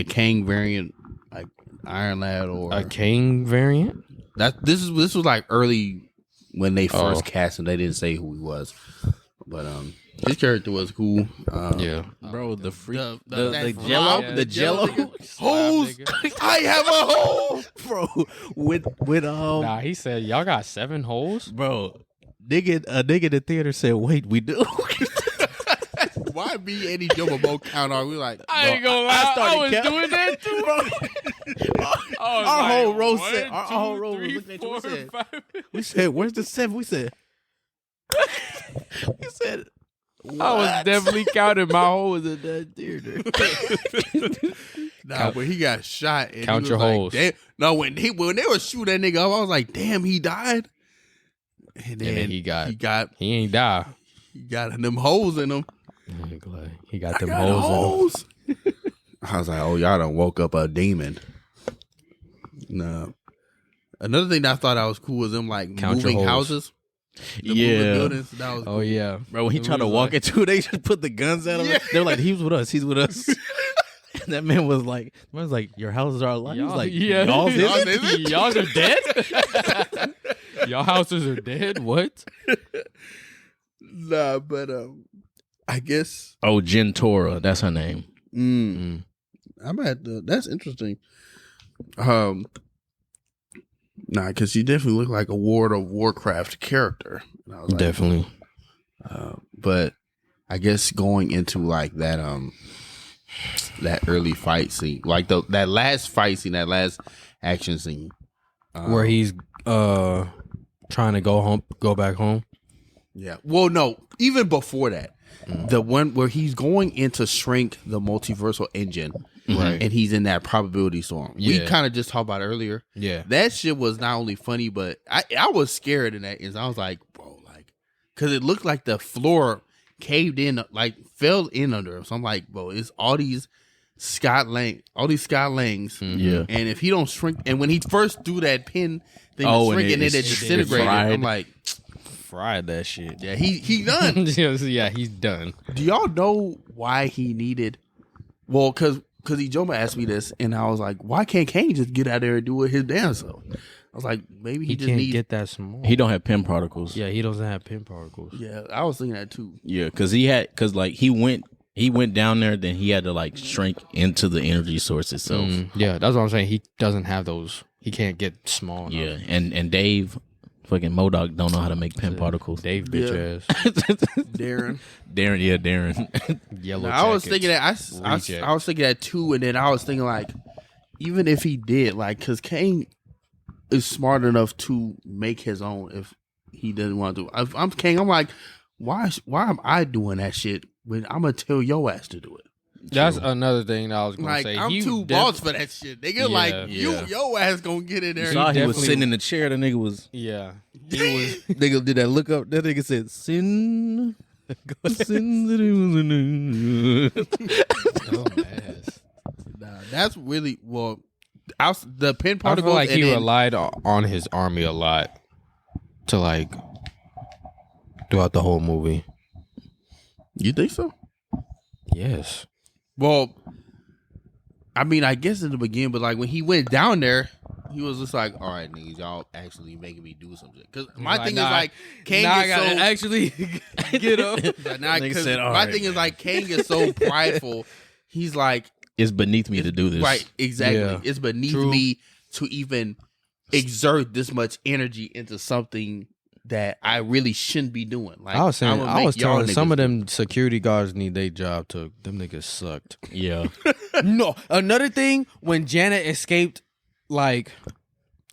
Kang variant, like Iron Lad, or a Kang variant. This was like early when they first cast him. They didn't say who he was, but his character was cool. Yeah, bro, the jello, the jello holes. I have a hole, bro. With Nah, he said y'all got 7 holes, bro. Nigga in the theater said, "Wait, we do." Why be any Jumbo count on? We like, I ain't gonna lie, I was doing that too, bro. Our whole row said, our whole row was looking at you. We said, "Where's the 7?" We said, what? I was definitely counting my holes in that theater. Nah, but he got shot. And count he your was holes. Like, no, when they were shooting that nigga up, I was like, damn, he died. And then he ain't die. He got them holes in him. He got them holes in him. I was like, oh, y'all done woke up a demon. No. Another thing that I thought that was cool was them like moving houses. Yeah. Buildings. That was cool. Yeah. Bro, when he tried to walk into it, they just put the guns at him. Yeah. They were like, he's with us. That man was like, your houses are alive. He's like, yeah, y'all's is it? Y'all's are dead. Y'all houses are dead. What? Nah, but I guess. Oh, Gentora, that's her name. I'm at the. That's interesting. Nah, because she definitely looked like a World of Warcraft character. And I was like, Definitely. But I guess going into like that that early fight scene, like that last fight scene, that last action scene, Where he's trying to go back home. yeah. Well, no, even before that, the one where he's going in to shrink the multiversal engine, Right. and he's in that probability storm. We Yeah. kind of just talked about it earlier. Yeah. That shit was not only funny, but I was scared in that. And I was like, bro, like, because it looked like the floor caved in, like fell in under him. So I'm like, bro, it's all these Scott Langs. Yeah. And if he don't shrink, and when he first threw that pin thing Oh, to and shrink, and then it it's disintegrated, fried. I'm like, Fried that shit. yeah, he done. Yeah, he's done. Do y'all know why he needed? Well, because Ijoma asked me this, and I was like, why can't Kane just get out there and do it his damn self? I was like, maybe He just can't needs. get that small. He don't have pin particles. Yeah, he doesn't have pin particles. Yeah, I was thinking that too. Yeah, because he went down there, then he had to like shrink into the energy source itself. Yeah, that's what I'm saying. He doesn't have those. He can't get small enough. Yeah, and Dave, fucking Modok, don't know how to make pin particles. Dave bitch ass. Darren. Darren. Yellow I was jackets. thinking that Reject. I was thinking that too, and then I was thinking like, even if he did, like, because Kane is smart enough to make his own if he doesn't want to. If I'm Kane, I'm like, why am I doing that shit when I'm gonna tell your ass to do it? That's another thing that I was gonna Like, say. I'm too boss for that shit, nigga. Yeah. Like, Yeah. your ass gonna get in there. Saw he was definitely- sitting in the chair. The nigga was. Yeah, he was. Nigga did that look up. That nigga said, "Sin, sin that he was in." Dumbass. Nah, that's really well. The pin I particles. feel like he and then- relied on his army a lot to like throughout the whole movie. You think so? Yes. Well, I mean, I guess in the beginning, but like when he went down there, he was just like, "All right, niggas, y'all actually making me do something." Because my thing is like, Kane I gets gotta so actually get up. Nigga said, "All my right, thing is man." like, Kane gets so prideful. He's like, It's beneath me to do this. right, exactly. Yeah. It's beneath True. me to even exert this much energy into something that I really shouldn't be doing. Like, I was saying, I'ma I make was y'all telling some niggas of them security guards need their job too. Them niggas sucked. Yeah. No, another thing when Janet escaped, like,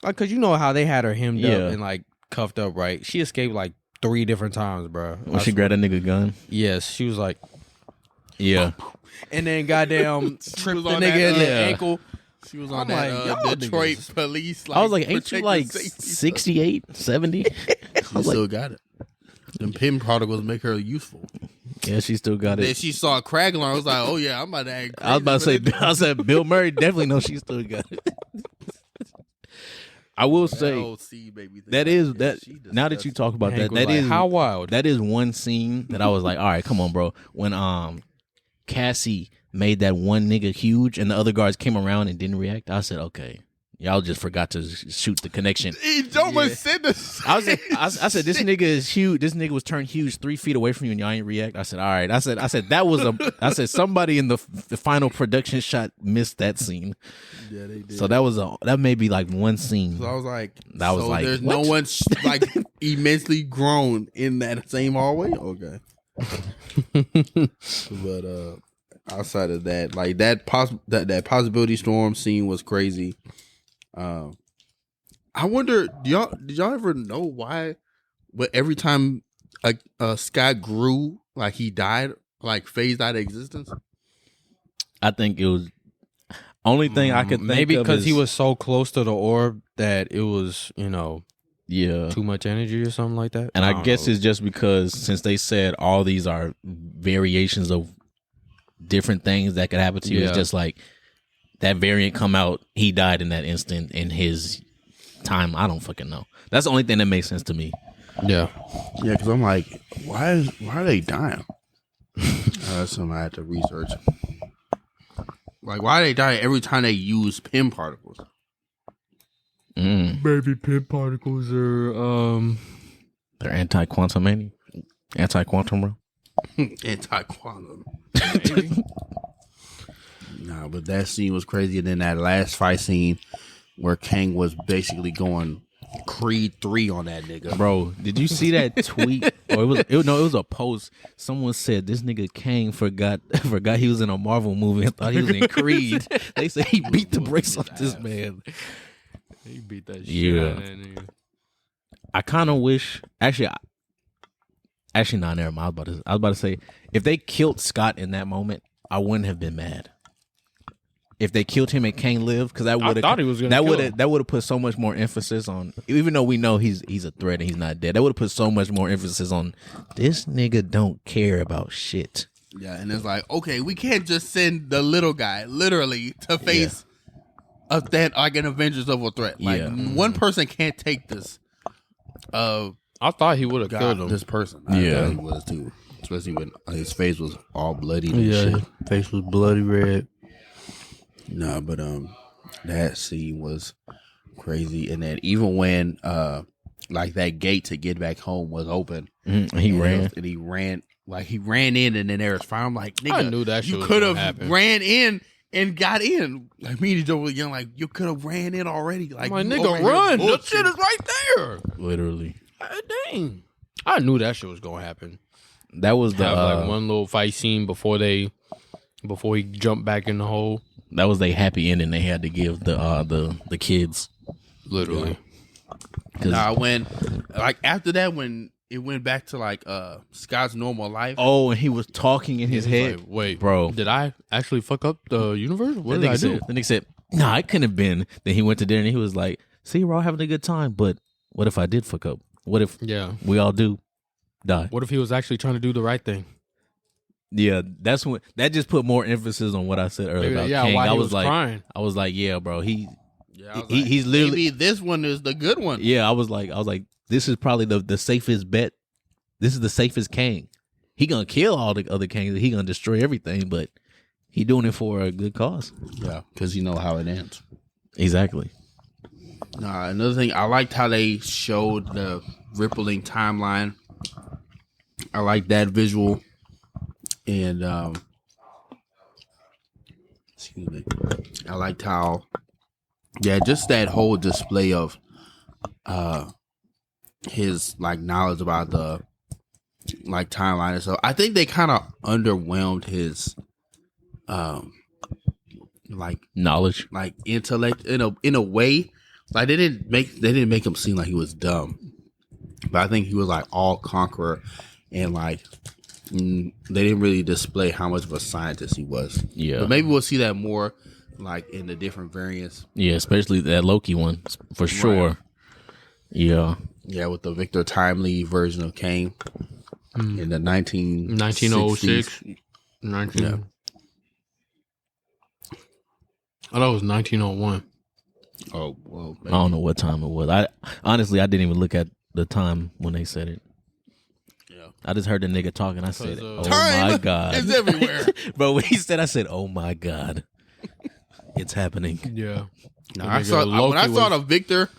cause you know how they had her hemmed Yeah. up and like cuffed up, right? She escaped like 3 different times, bro. When she grabbed a nigga gun. Yes, she was like, Yeah. and then goddamn tripped the on nigga that, in the yeah. ankle. She was on I'm that like, y'all Detroit niggas- police. I was like, ain't you protective like safety stuff. 68, 70? She still got it. Them pin particles make her useful. Yeah, she still got Then it. she saw a crackling. I was like, oh yeah, I'm about to act I was about to say, crazy. I said Bill Murray definitely knows she still got it. I will say LC, baby, that is that. Now that you talk about Hank that, was that like, is how wild. That is one scene that I was like, all right, come on, bro. When Cassie made that one nigga huge and the other guards came around and didn't react, I said, okay, y'all just forgot to shoot the connection. Ijoma said this. I said this nigga is huge. This nigga was turned huge 3 feet away from you and y'all ain't react. I said, all right. I said I said somebody in the final production shot missed that scene. Yeah, they did. So that may be like one scene. So I was like, That was like, there's what? no one like immensely grown in that same hallway. Okay, but outside of that, like that possibility storm scene was crazy. I wonder, did y'all ever know why? But every time Scott grew, like he died, like phased out of existence. I think it was only thing I could think Maybe of because is, he was so close to the orb that it was, yeah. too much energy or something like that. And I don't guess know. it's just because since they said all these are variations of different things that could happen to you, Yeah. it's just like that variant come out, he died in that instant in his time. I don't fucking know. That's the only thing that makes sense to me. Yeah. Yeah, because I'm like, why are they dying? That's something I had to research. Like, why they die every time they use Pym particles? Baby Pym particles are they're anti-quantumania, anti-quantum, bro. Anti-quantum. Nah, but that scene was crazy. And then that last fight scene where Kang was basically going Creed 3 on that nigga. Bro, did you see that tweet? Or it was a post. Someone said this nigga Kang forgot he was in a Marvel movie and thought he was in Creed. They said he beat the brakes off this man. he beat that shit out of that nigga. I kind of wish, actually, not never mind. I was about to say, if they killed Scott in that moment, I wouldn't have been mad. If they killed him and Kang lived, because that would have, thought he was gonna kill him. That would have put so much more emphasis on. Even though we know he's a threat and he's not dead, that would have put so much more emphasis on this nigga don't care about shit. Yeah, and it's like, okay, we can't just send the little guy literally to face like an Avengers level threat. Like one person can't take this. I thought he would have killed him. This person. I thought he was too. Especially when his face was all bloody and shit. His face was bloody red. Nah, but that scene was crazy. And then even when like that gate to get back home was open, he ran in, and then there was fire. I'm like, nigga, I knew that shit you was could gonna have happen. ran in and got in. Like me and Joe were young, like you could have ran in already. Like My you nigga, over here run! The bullshitting. shit is right there. Literally. God dang! I knew that shit was gonna happen. That was the Have like one little fight scene before he jumped back in the hole. that was the happy ending they had to give the kids. Literally. Nah, when like after that, when it went back to like Scott's normal life. Oh, and he was talking in his head. Like, wait, bro, did I actually fuck up the universe? What did I do? The nigga said, "Nah, it couldn't have been." Then he went to dinner and he was like, "See, we're all having a good time, but what if I did fuck up? What if we all do die? What if he was actually trying to do the right thing? Yeah, that's when that just put more emphasis on what I said earlier about King. Why I he was like, crying. I was like, yeah, bro, he's He's literally. maybe this one is the good one. Yeah, I was like, this is probably the safest bet. This is the safest Kang. He gonna kill all the other Kangs. He gonna destroy everything, but he doing it for a good cause. Yeah, because you know how it ends. Exactly. Nah, another thing, I liked how they showed the rippling timeline. I like that visual. And excuse me. I liked how just that whole display of his like knowledge about the like timeline and stuff. I think they kind of underwhelmed his like knowledge, like intellect in a way. Like they didn't make him seem like he was dumb, but I think he was like all conqueror, and like they didn't really display how much of a scientist he was. Yeah, but maybe we'll see that more like in the different variants. Yeah, especially that Loki one for sure. Right. Yeah, with the Victor Timely version of Kang in the 1906. Yeah. I thought it was 1901. Oh, well, maybe. I don't know what time it was. I honestly didn't even look at the time when they said it. Yeah, I just heard the nigga talking. I said, "Oh my god, it's everywhere." Bro, when he said, I said, "Oh my god, it's happening." Yeah. When I saw the Victor,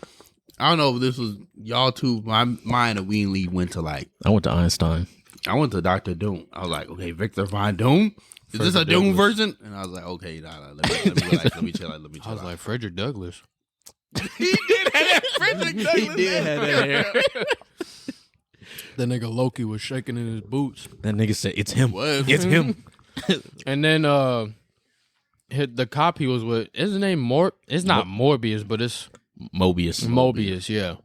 I don't know if this was y'all too. My mind immediately went to like I went to Einstein. I went to Dr. Doom. I was like, okay, Victor Von Doom. Is this a Doom version? And I was like, okay, nah, let me chill. I was like, Frederick Douglass. He did have that Frederick Douglass. He did have that hair. That nigga Loki was shaking in his boots. That nigga said, "It's him. It's him." And then the cop he was with, is his name It's not Morbius, but it's Mobius. Mobius, yeah.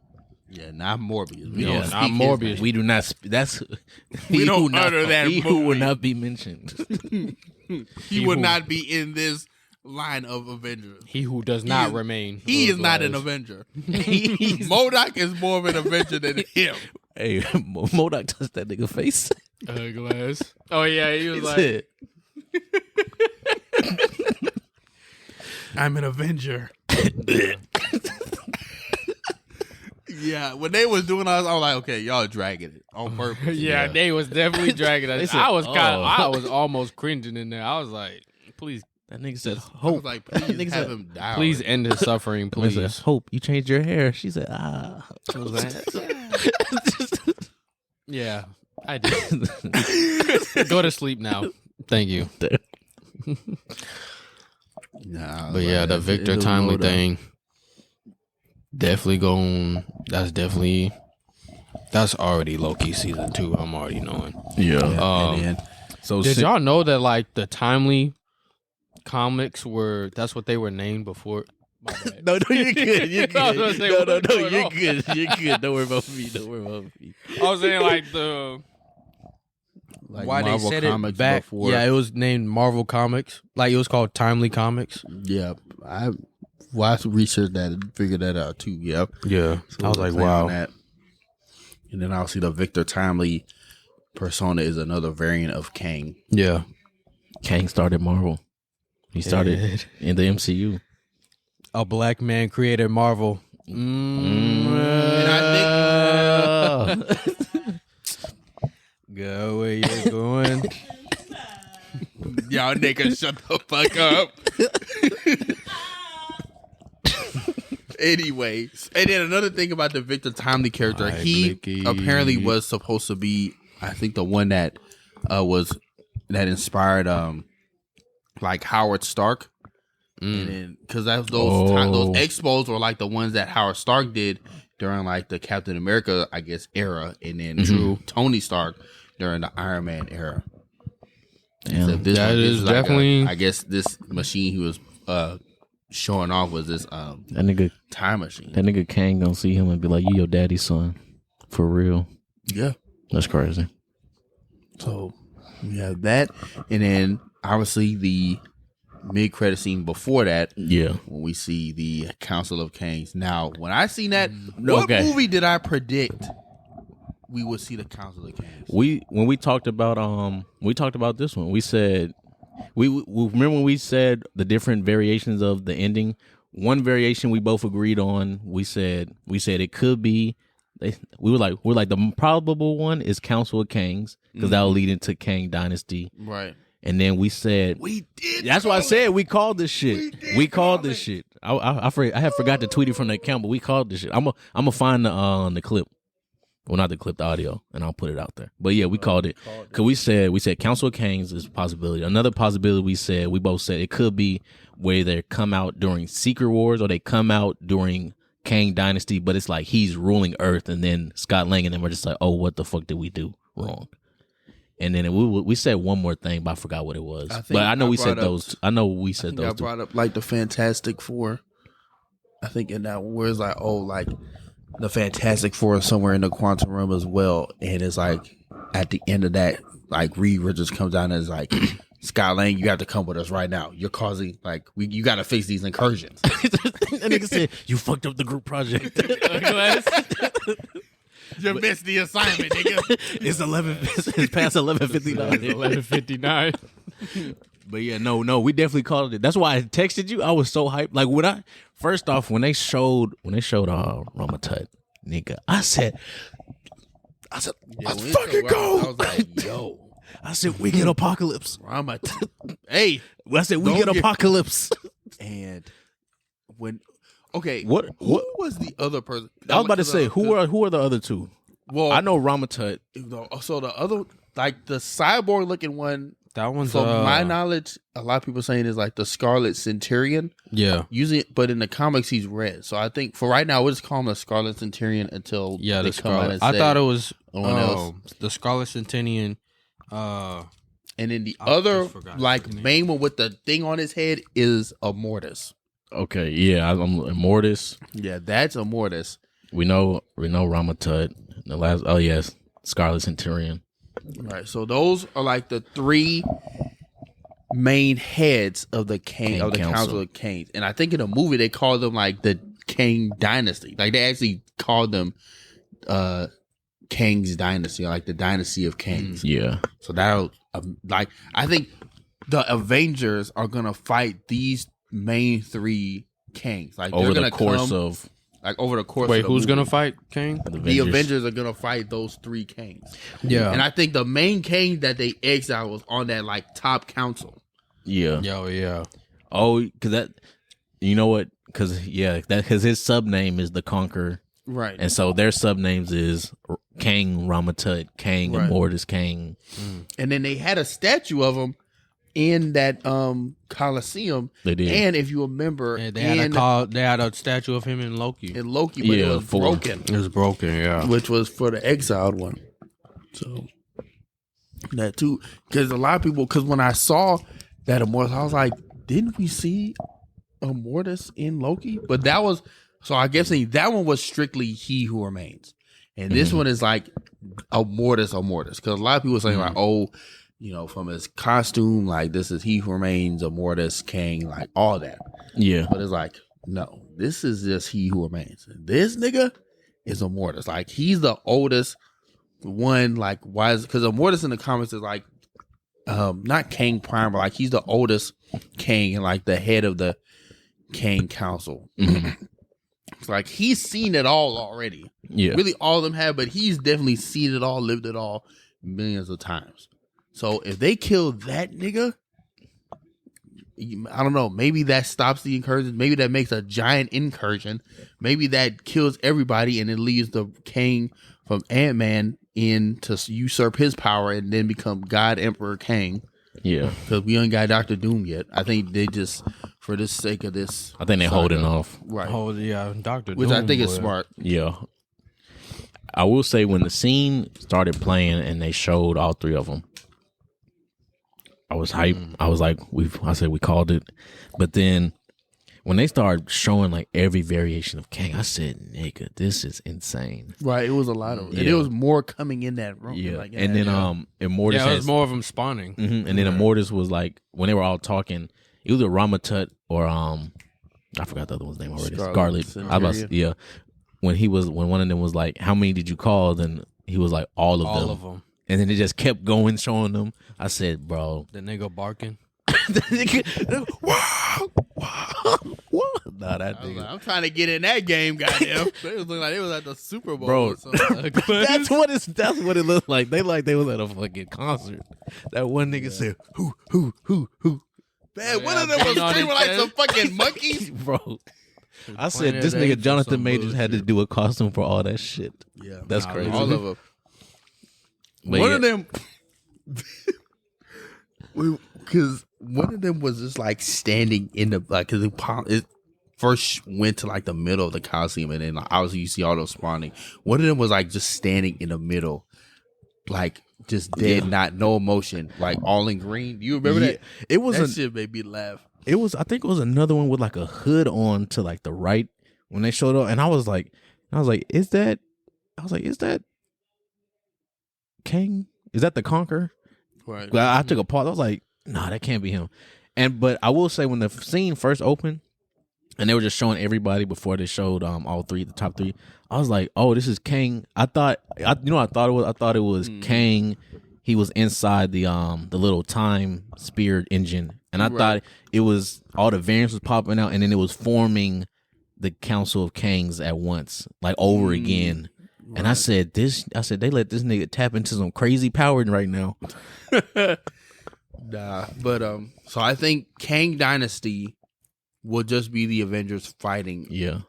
Yeah, not Morbius. Not Morbius. We do not. That's we don't utter that. He who will not be mentioned. He would not be in this line of Avengers. He who does not remain. He is not an Avenger. MODOK is more of an Avenger than him. Hey, MODOK touched that nigga face. Glass. Oh yeah, he was like, "I'm an Avenger." Yeah, when they was doing all, I was like, okay, y'all dragging it on purpose. Yeah, they was definitely dragging it. I was almost cringing in there. I was like, please That nigga said, I "Hope." was like, please have him die. Please end his suffering, Please. please. Hope, you changed your hair. She said, "Ah." Yeah, I did. Go to sleep now. Thank you. Nah, But yeah, the Victor Timely thing. Definitely going. That's already Loki season 2. I'm already knowing. Yeah. So Did y'all know that like the Timely comics that's what they were named before? No, you're good. You're I was good. gonna say, No, what's going you're on? good. You're good. Don't worry about me. I was saying like the like why Marvel they said Comics it back. before. Yeah, it was named Marvel Comics. Like it was called Timely Comics. Yeah, I researched that and figured that out too. Yep. Yeah, So I was like, play on wow. that. And then obviously the Victor Timely persona is another variant of Kang. Yeah, Kang started Marvel. He started in the MCU. a black man created Marvel. And I Go where you're going. think y'all niggas shut the fuck up. Anyways, and then another thing about the Victor Timely character, he apparently was supposed to be, I think, the one that inspired like Howard Stark, and then because those expos were like the ones that Howard Stark did during like the Captain America, I guess, era, and then Tony Stark during the Iron Man era. Damn. So this That one is like definitely- I guess this machine he was showing off was this That nigga time machine. Kang gonna see him and be like, "You your daddy's son, for real." Yeah. That's crazy. So we have that, and then obviously the mid-credit scene before that. Yeah. When we see the Council of Kangs. Now, when I seen that, what Okay. movie did I predict we would see the Council of Kangs? When we talked about this one, we said we remember when we said the different variations of the ending. One variation we both agreed on. We said it could be. We're like the probable one is Council of Kangs because that will lead into Kang Dynasty. Right. And then we said We did. that's why I said we called this shit. We called this shit. I have forgot to tweet it from the account, but we called this shit. I'm gonna find the clip. Well, not the clip, the audio, and I'll put it out there. But yeah, we called it because we said Council of Kangs is a possibility. Another possibility we both said it could be where they come out during Secret Wars or they come out during Kang Dynasty, but it's like he's ruling Earth, and then Scott Lang and them are just like, oh, what the fuck did we do wrong? And then we said one more thing, but I forgot what it was. But I know we said those. I know we said those. I brought up like the Fantastic Four. I think in that where it's like, oh, like the Fantastic Four is somewhere in the quantum realm as well, and it's like at the end of that, like Reed Richards comes down and is like, Scott Lang, you have to come with us right now. You're causing you got to fix these incursions. That nigga said you fucked up the group project. You missed the assignment, nigga. It's 11. It's past 11:59. 11:59. But yeah, no, we definitely called it. That's why I texted you. I was so hyped. Like when they showed Rama Tut, nigga, I said, let's fucking go. I was like, yo, I said we get Apocalypse. Rama. Hey, I said we get Apocalypse. And when okay, What was the other person? I was about to say who are the other two? Well, I know Rama Tut. So the other, like the cyborg looking one, That one's from my knowledge, a lot of people saying is like the Scarlet Centurion. Yeah. But in the comics he's red. So I think for right now we'll just call him the Scarlet Centurion until Yeah, they the come out Scarlet. and I say thought it was someone else. the Scarlet Centennial. And then the I other just forgot like his name. main one with the thing on his head is Immortus. Okay, yeah, I'm Immortus. Yeah, that's Immortus. We know Rama Tut. The last, yes, Scarlet Centurion. Right. So those are like the three main heads of the Council of Kangs. And I think in the movie they called them like the Kang Dynasty. Like they actually called them Kang's Dynasty, like the Dynasty of Kangs. Yeah. So that'll like I think the Avengers are gonna fight these main three Kangs. Like Over they're the gonna course come, of like over the course. Wait, of the who's movie. gonna fight King? The Avengers are gonna fight those three Kangs. Yeah. And I think the main Kang that they exiled was on that like top council. Yeah. Yo, yeah. Oh, because that, you know what? Because his sub name is the Conqueror, Right. and so their sub names is Kang Ramatut, Kang Immortus, Kang. And then they had a statue of him in that Coliseum. They did, and if you remember, Yeah, they had a statue of him in Loki. but it was broken. It was broken, yeah. Which was for the exiled one. So that too, because a lot of people, because when I saw that Immortus, I was like, didn't we see Immortus in Loki? But that was, so I guess that one was strictly He Who Remains, and this one is like Immortus, because a lot of people are saying like, oh, you know, from his costume, like this is He Who Remains, Immortus, Kang, like all that. Yeah, but it's like, no, this is just He Who Remains. This nigga is Immortus. Like he's the oldest one. Like why is, because Immortus in the comics is like not Kang Prime, but like he's the oldest Kang and like the head of the Kang Council. It's like he's seen it all already. Yeah, really all of them have, but he's definitely seen it all, lived it all millions of times. So if they kill that nigga, I don't know, maybe that stops the incursion. Maybe that makes a giant incursion. Maybe that kills everybody and it leaves the Kang from Ant-Man in to usurp his power and then become God Emperor Kang. Yeah, because we ain't got Dr. Doom yet. I think they just, for the sake of this, I think they're holding off. Right. Dr. Which Doom, I think is smart. Yeah. I will say when the scene started playing and they showed all three of them, I was hyped. I was like, I said we called it. But then when they started showing like every variation of Kang, I said, nigga, this is insane. Right. It was a lot of it. And it was more coming in that room. Yeah. Like, and then Immortus. Yeah, it was more of them spawning. And then Immortus was like, when they were all talking, it was a Ramatut or I forgot the other one's name already. Scarlet. I was, yeah. When one of them was like, how many did you call? Then he was like, all of them. And then it just kept going, showing them. I said, bro. The nigga barking. Nah, that nigga. Like, I'm trying to get in that game, goddamn. They was looking like they was at the Super Bowl. Bro, or something. that's what it looked like. They was at a fucking concert. That one nigga said, who. Man, one of them was screaming like some fucking monkeys. Bro. I said, this nigga Jonathan Majors had to do a costume for all that shit. Yeah. That's crazy. All of them. But one of them, because one of them was just like standing in the, like, because it first went to like the middle of the Coliseum and then like, obviously you see all those spawning. One of them was like just standing in the middle, like just dead, no emotion, like all in green. You remember that? It was that shit made me laugh. I think it was another one with like a hood on to like the right when they showed up, and I was like, is that Kang? Is that the Conqueror? Right. I took a pause. I was like, nah, that can't be him. But I will say when the scene first opened and they were just showing everybody before they showed all three, the top three, I was like, oh, this is Kang. I thought it was Kang. He was inside the little time spear engine, and I thought it was all the variants was popping out, and then it was forming the Council of Kangs at once, like over again. Right. And I said, they let this nigga tap into some crazy power right now. Nah, but so I think Kang Dynasty will just be the Avengers fighting. Yeah.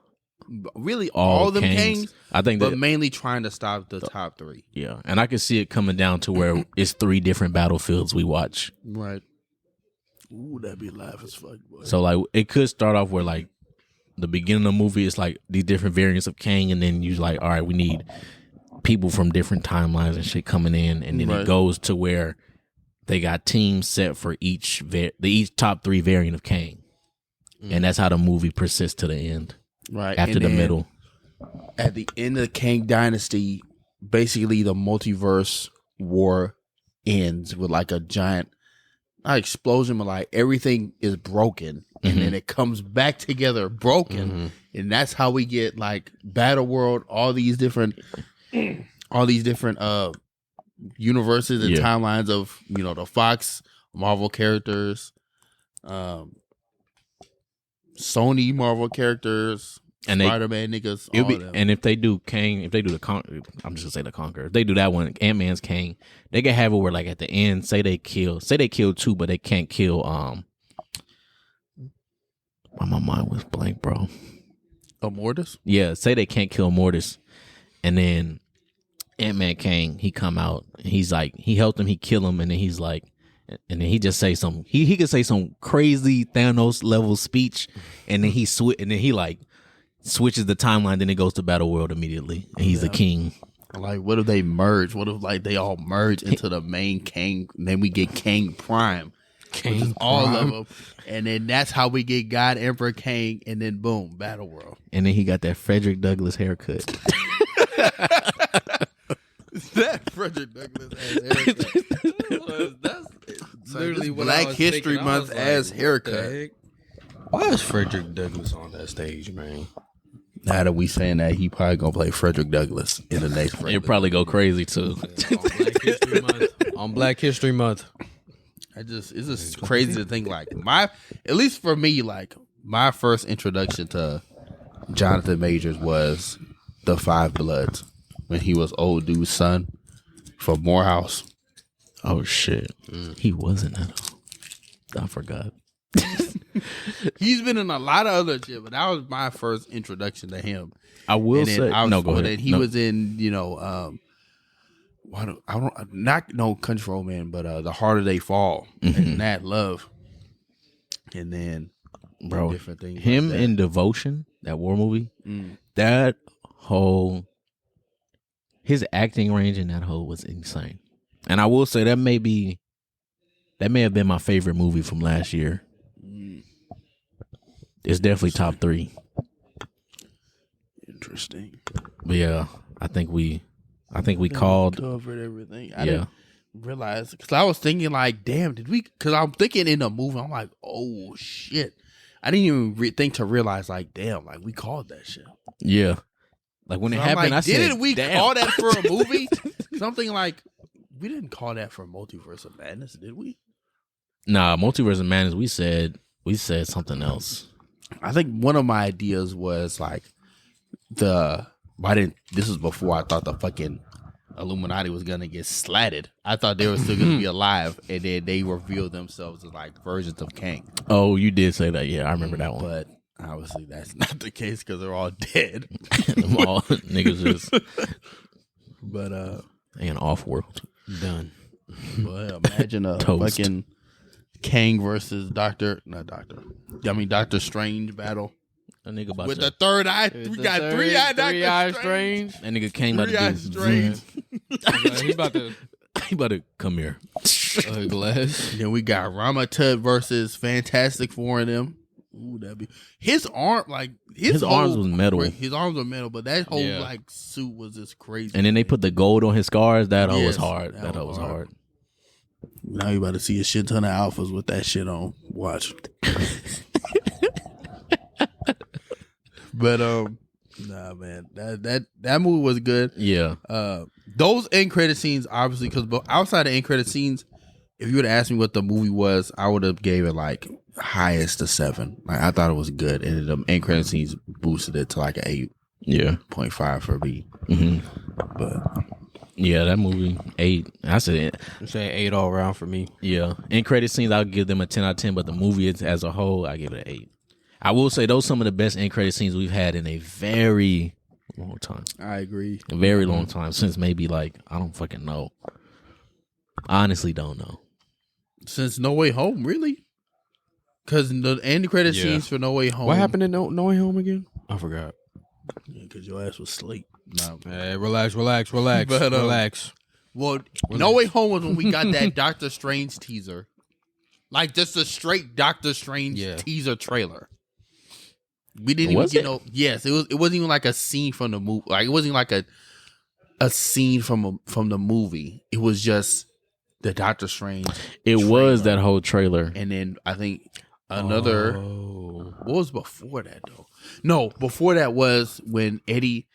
Really, all them Kangs, I think, but mainly trying to stop the top three. Yeah, and I can see it coming down to where it's 3 different battlefields we watch. Right. Ooh, that'd be laugh as fuck, boy. So like, it could start off where like the beginning of the movie is like these different variants of Kang, and then you're like, all right, we need people from different timelines and shit coming in, and then it goes to where they got teams set for each top 3 variant of Kang, and that's how the movie persists to the end. Right. After the middle. At the end of the Kang Dynasty, basically the multiverse war ends with like a giant, not explosion, but like everything is broken. And then it comes back together broken. And that's how we get like Battle World, all these different universes and timelines of, you know, the Fox, Marvel characters, Sony Marvel characters, And Spider-Man niggas. It'll be, and if they do Kang, if they do I'm just gonna say the Conqueror. If they do that one, Ant-Man's Kang, they can have it where like at the end, say they kill two, but they can't kill. My mind was blank, bro. Immortus? Yeah, say they can't kill Mortis, and then Ant-Man Kang, he come out, and he's like, he helped him, he kill him, and then he's like, and then he just say some, he could say some crazy Thanos level speech, and then he like switches the timeline, then it goes to Battle World immediately, and he's the king. Like, what if they merge? What if like they all merge into the main Kang? And then we get Kang Prime, which is all of them, and then that's how we get God Emperor Kang, and then boom, Battle World. And then he got that Frederick Douglass haircut. That Frederick Douglass haircut. That's literally what Black History Month ass haircut. Why is Frederick Douglass on that stage, man? Now that we saying that, he probably gonna play Frederick Douglass in the next. He'll probably go crazy too. On Black History Month. It's just crazy to think like at least for me, like my first introduction to Jonathan Majors was the Five Bloods when he was old dude's son for Morehouse. Oh shit, he wasn't that old. I forgot. He's been in a lot of other shit, but that was my first introduction to him. I will say, go ahead. Then he was in, not Country Road Man, but The Harder They Fall and Nat Love, and then bro, different things. Him like in Devotion, that war movie, that whole his acting range in that whole was insane. And I will say that may have been my favorite movie from last year. It's definitely top 3. Interesting. But yeah, I think we covered everything. I didn't realize, because I was thinking like, damn, did we? Because I'm thinking in the movie, I'm like, oh shit, I didn't even think to realize like, damn, like we called that shit. Yeah, like when it happened, I said, didn't we damn. call that for a movie? Something like we didn't call that for Multiverse of Madness, did we? Nah, Multiverse of Madness. We said something else. I think one of my ideas was like this was before I thought the fucking Illuminati was gonna get slatted. I thought they were still gonna be alive, and then they revealed themselves as like versions of Kang. Oh, you did say that. Yeah, I remember that one. But obviously that's not the case because they're all dead. All niggas just but and off world done. But imagine a fucking Kang versus Doctor Strange battle. That nigga about with the third eye. We got three-eyed Strange. That nigga came about to do Strange. He about to come here. Glass. Then we got Ramatut versus Fantastic Four and them. Ooh, that'd be his arm. Like his arms was metal. His arms were metal, but that whole like suit was just crazy. And then they put the gold on his scars. That was hard. That was hard. Now you about to see a shit ton of alphas with that shit on. Watch. But nah, man, that movie was good. Yeah. Those end credit scenes, obviously, because outside the end credit scenes, if you would have asked me what the movie was, I would have gave it like highest a 7. Like I thought it was good, and the end credit scenes boosted it to like an 8. Yeah, 0.5 for me. But yeah, that movie 8. I said 8 all around for me. Yeah, end credit scenes I'll give them a 10 out of 10, but the movie as a whole I give it an 8. I will say those some of the best end credit scenes we've had in a very long time. I agree. A very long time, since maybe like I don't fucking know. I honestly don't know. Since No Way Home, really? Because the end credit scenes for No Way Home. What happened in No Way Home again? I forgot. Because your ass was asleep. No. Hey, relax. But, relax. Well, No Way Home was when we got that Doctor Strange teaser. Like just a straight Doctor Strange teaser trailer. We didn't even get no. Yes, it was. It wasn't even like a scene from the movie. Like it wasn't like a scene from the movie. It was just the Doctor Strange. It was that whole trailer, and then I think another. What was before that though? No, before that was when Eddie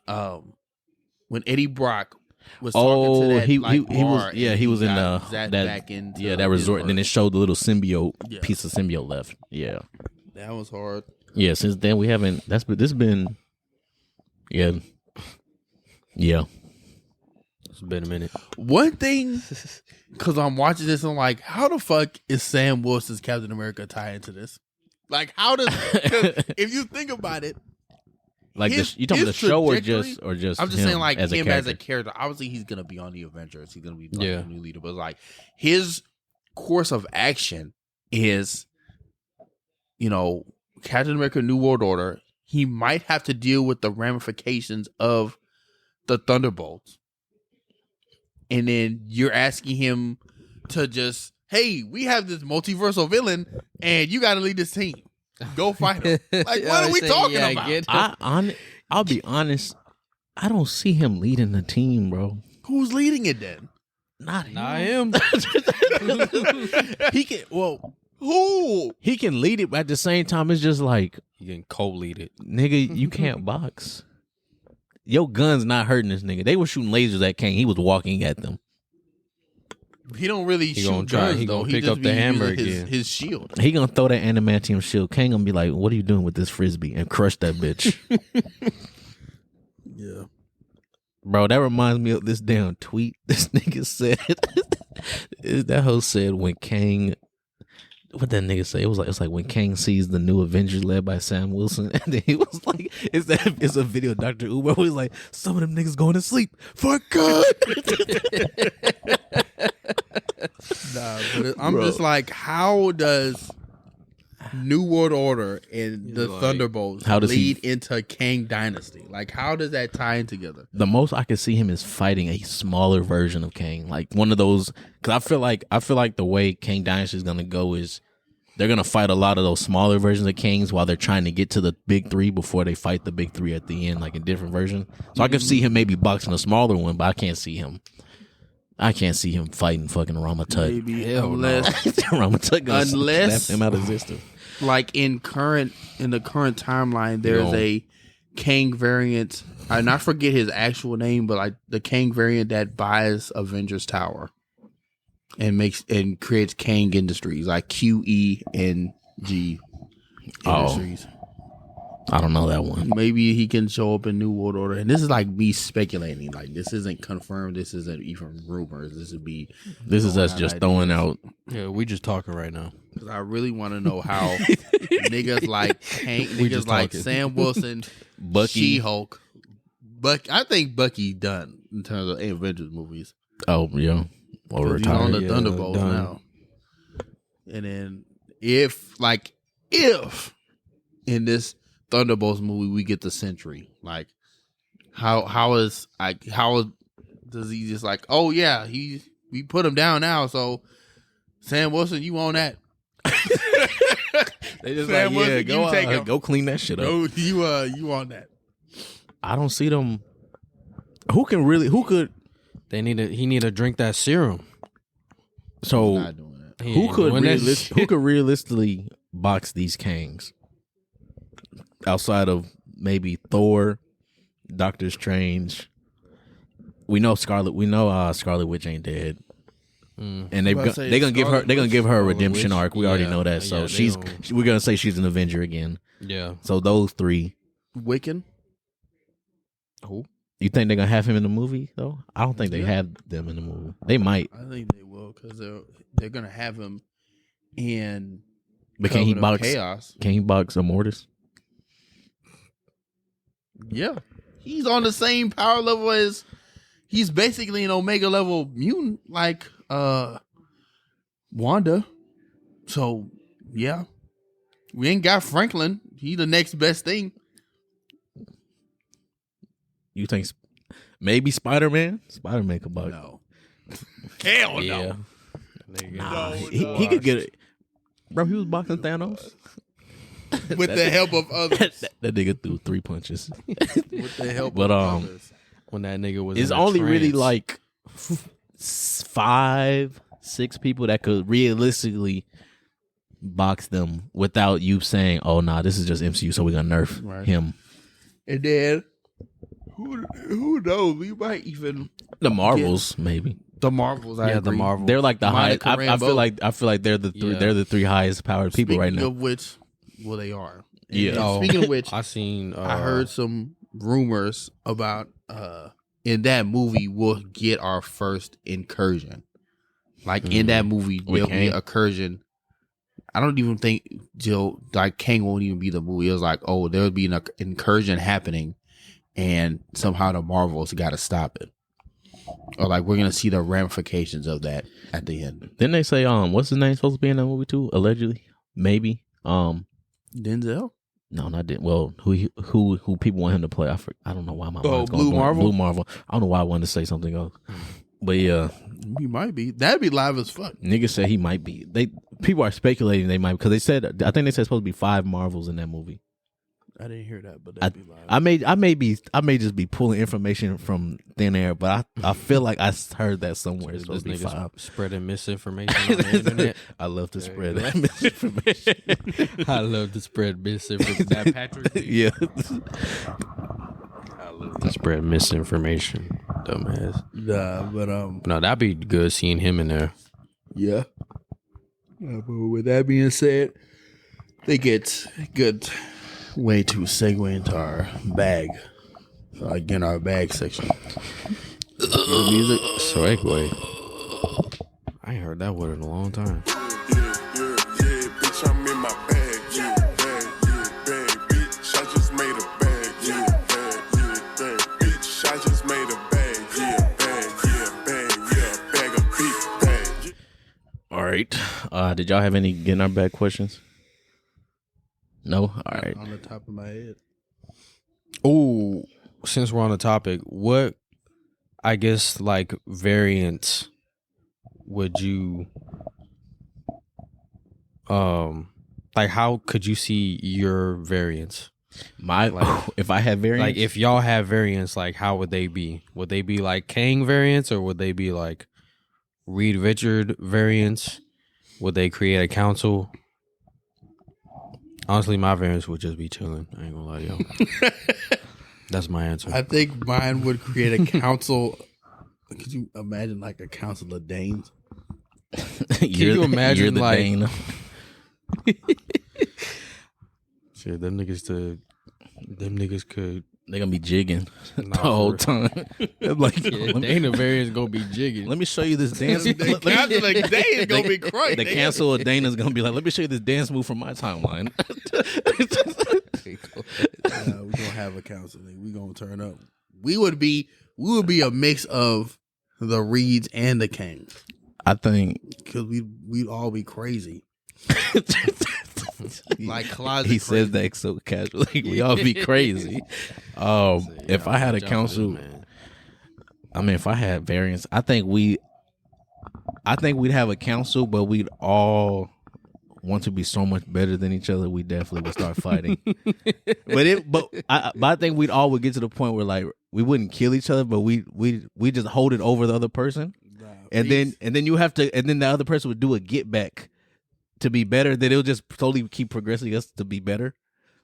Brock was talking to that he bar, he was in that back into that resort, and then it showed the little symbiote piece of symbiote left. Yeah, that was hard. Yeah, since then we haven't. This has been. Yeah. It's been a minute. One thing, because I'm watching this, I'm like, how the fuck is Sam Wilson's Captain America tie into this? Like, how does? 'Cause if you think about it, Like you talking about the show or just? I'm just him saying, like as him a as a character? character. Obviously, he's gonna be on the Avengers. He's gonna be like a new leader. But like his course of action is, Captain America: New World Order. He might have to deal with the ramifications of the Thunderbolts, and then you're asking him to just, hey, we have this multiversal villain, and you got to lead this team. Go fight him. Like, what are we talking about? I'll be honest. I don't see him leading the team, bro. Who's leading it then? Not him. Not him. He can. Well, who? He can lead it, but at the same time, it's just like He can co-lead it. nigga, you can't box. Your gun's not hurting this nigga. They were shooting lasers at Kane. He was walking at them. He don't really He shoot gonna try. guns, He though. gonna He pick just up be the hammer using again. his shield. He gonna throw that adamantium shield. Kane gonna be like, "What are you doing with this frisbee?" and crush that bitch. Yeah. Bro, that reminds me of this damn tweet this nigga said. That hoe said when Kang, what that nigga say? It was like when Kang sees the new Avengers led by Sam Wilson, and then he was like, "It's a video of Dr. Uber where he's like, some of them niggas going to sleep for good." Nah, but I'm just like, how does New World Order and the Thunderbolts lead into Kang Dynasty? Like, how does that tie in together? The most I could see him is fighting a smaller version of Kang, like one of those. Because I feel like the way Kang Dynasty is gonna go is they're gonna fight a lot of those smaller versions of Kangs while they're trying to get to the big three before they fight the big three at the end, like a different version. So I could see him maybe boxing a smaller one, but I can't see him fighting fucking Ramatut. Maybe unless Ramatut gonna snap him out of existence. Like in the current timeline, there's a Kang variant, and I forget his actual name, but like the Kang variant that buys Avengers Tower and creates Kang Industries, like QENG Industries. I don't know that one. Maybe he can show up in New World Order, and this is like me speculating. Like, this isn't confirmed. This isn't even rumors. This is us just throwing out. Yeah, we just talking right now. Because I really want to know how niggas like niggas like Sam Wilson, Bucky, She-Hulk, I think Bucky done in terms of Avengers movies. Oh yeah, or He's retired. on the Thunderbolts now. And then if in this Thunderbolts movie we get the Sentry, like how does he just like, oh yeah, we put him down now, so Sam Wilson, you on that? They just Sam like, yeah, Wilson, go clean that shit up. No, you on that? I don't see them. Who could? He need to drink that serum. So Not doing that. who could realistically box these Kangs outside of maybe Thor, Doctor Strange? We know Scarlet Witch ain't dead. And they're gonna give her a redemption arc. We already know that. So we're gonna say she's an Avenger again. Yeah. So those three. Wiccan. Who? You think they're gonna have him in the movie though? I don't think they have them in the movie. They might. I think they will, because they're gonna have him in. But can he Covenant of box Chaos? Can he box Immortus? Yeah, he's on the same power level as. He's basically an Omega level mutant, like Wanda. So yeah, we ain't got Franklin. He the next best thing. You think maybe Spider-Man? Spider-Man could box. No, hell no. Yeah. No, He could get it. Bro, he was boxing Thanos. With the help of others. That nigga threw 3 punches. With the help But, of others. When that nigga was It's in a only really trance. like 5, 6 people that could realistically box them without you saying, "Oh, nah, this is just MCU, so we're gonna nerf him." And then who knows? We might even The Marvels, maybe. the Marvels. I the agree. Marvel. They're like the highest. Monica I feel Rambeau. like they're the three. Yeah. They're the 3 highest powered people right Speaking now. of which, well, they are. Yeah. Speaking of which, I seen. I heard some rumors about in that movie we'll get our first incursion. Like in that movie, there'll be an incursion. I don't even think Kang won't even be the movie. It was like, oh, there'll be an incursion happening, and somehow the Marvels got to stop it, or like we're gonna see the ramifications of that at the end. Didn't they say what's his name supposed to be in that movie too? Allegedly, maybe. Denzel? No, not Denzel. Well, who people want him to play? I don't know why my mind's going Blue Marvel? Blue Marvel. I don't know why I wanted to say something else, but yeah. He might be. That'd be live as fuck. Niggas said he might be. People are speculating they might, because I think they said supposed to be 5 Marvels in that movie. I didn't hear that, but that'd be live. I may just be pulling information from thin air, but I feel like I heard that somewhere. It's supposed to be 5. Spreading misinformation on the internet. I love to spread that misinformation. I love to spread misinformation. That Patrick? Yeah. I love to spread misinformation. Dumbass. Nah, but No, that'd be good seeing him in there. yeah. But with that being said, I think it's a good way to segue into our bag. Again, our bag section. Music segue. I ain't heard that word in a long time. Bitch, I'm in my bag, yeah, bag, bitch, I just made a bag, yeah, bag, bitch, I just made a bag, yeah, bag of big bag. All right. Did y'all have any getting our back questions? No? All right. On the top of my head. Oh, since we're on the topic, what, I guess, like, variants would you, like, how could you see your variants? If I had variants? Like, if y'all have variants, like, how would they be? Would they be, like, Kang variants, or would they be, like, Reed Richard variants? Would they create a council? Honestly, my variants would just be chilling. I ain't gonna lie to y'all. That's my answer. I think mine would create a council. Could you imagine like a council of Danes? Can you imagine you're the like Dane. shit, them niggas could They're gonna be jigging the Nah, whole for time. Like, Dana variants gonna be jigging. let me show you this dance. The council of Danes gonna be crazy. The cancel of Dana's gonna be like, let me show you this dance move from my timeline. We're gonna have a council. We're gonna turn up. We would be a mix of the Reeds and the Kangs. I think Because we'd all be crazy. Like closet he crazy. says that so casually. We all be crazy. If I had a council, I mean, if I had variants, I think we'd have a council, but we'd all want to be so much better than each other. We definitely would start fighting. but I think we'd all would get to the point where like we wouldn't kill each other, but we just hold it over the other person, and then the other person would do a get back to be better. Then it'll just totally keep progressing us to be better.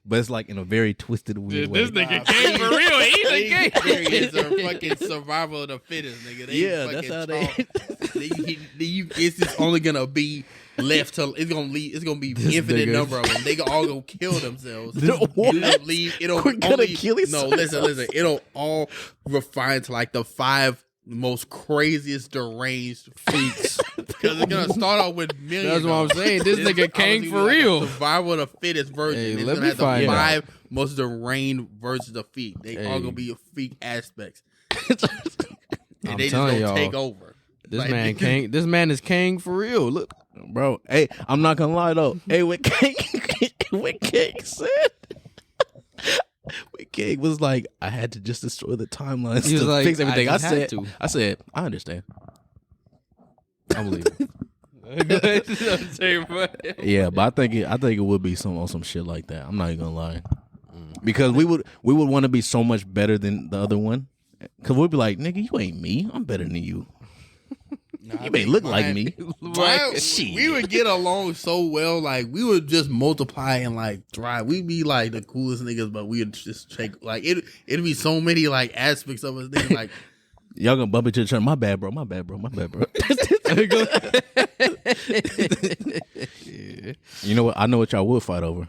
But it's like in a very twisted, weird way. This nigga came for real. He's a gay. It's a fucking survival of the fittest, nigga. That's how they. It's just only gonna be left to. It's gonna be infinite nigga. number of them. They all gonna kill themselves. What? It'll We're gonna only, kill each No, other. listen. It'll all refine to like the 5 most craziest deranged freaks. Because it's gonna start off with millions. That's what I'm saying. This nigga Kang for real. Survival of the fittest version. Hey, It's let gonna me have the find 5 most deranged versions of Feeq. They all gonna be Feeq aspects. And I'm they just telling gonna y'all, take over. This Like, man Kang. This man is Kang for real. Look, Bro, hey, I'm not gonna lie though. Hey, what King said? When King was like, I had to just destroy the timelines He was to like, fix everything. I just had to. I said, I understand. I'm leaving. Yeah, but I think it would be on some shit like that. I'm not even gonna lie, because we would want to be so much better than the other one. Cause we'd be like, nigga, you ain't me. I'm better than you. You may look like me. We would get along so well. Like we would just multiply and like thrive. We'd be like the coolest niggas, but we'd just take like it'd be so many like aspects of us. Niggas, like Y'all gonna bump into each other. My bad, bro. You know what? I know what y'all would fight over.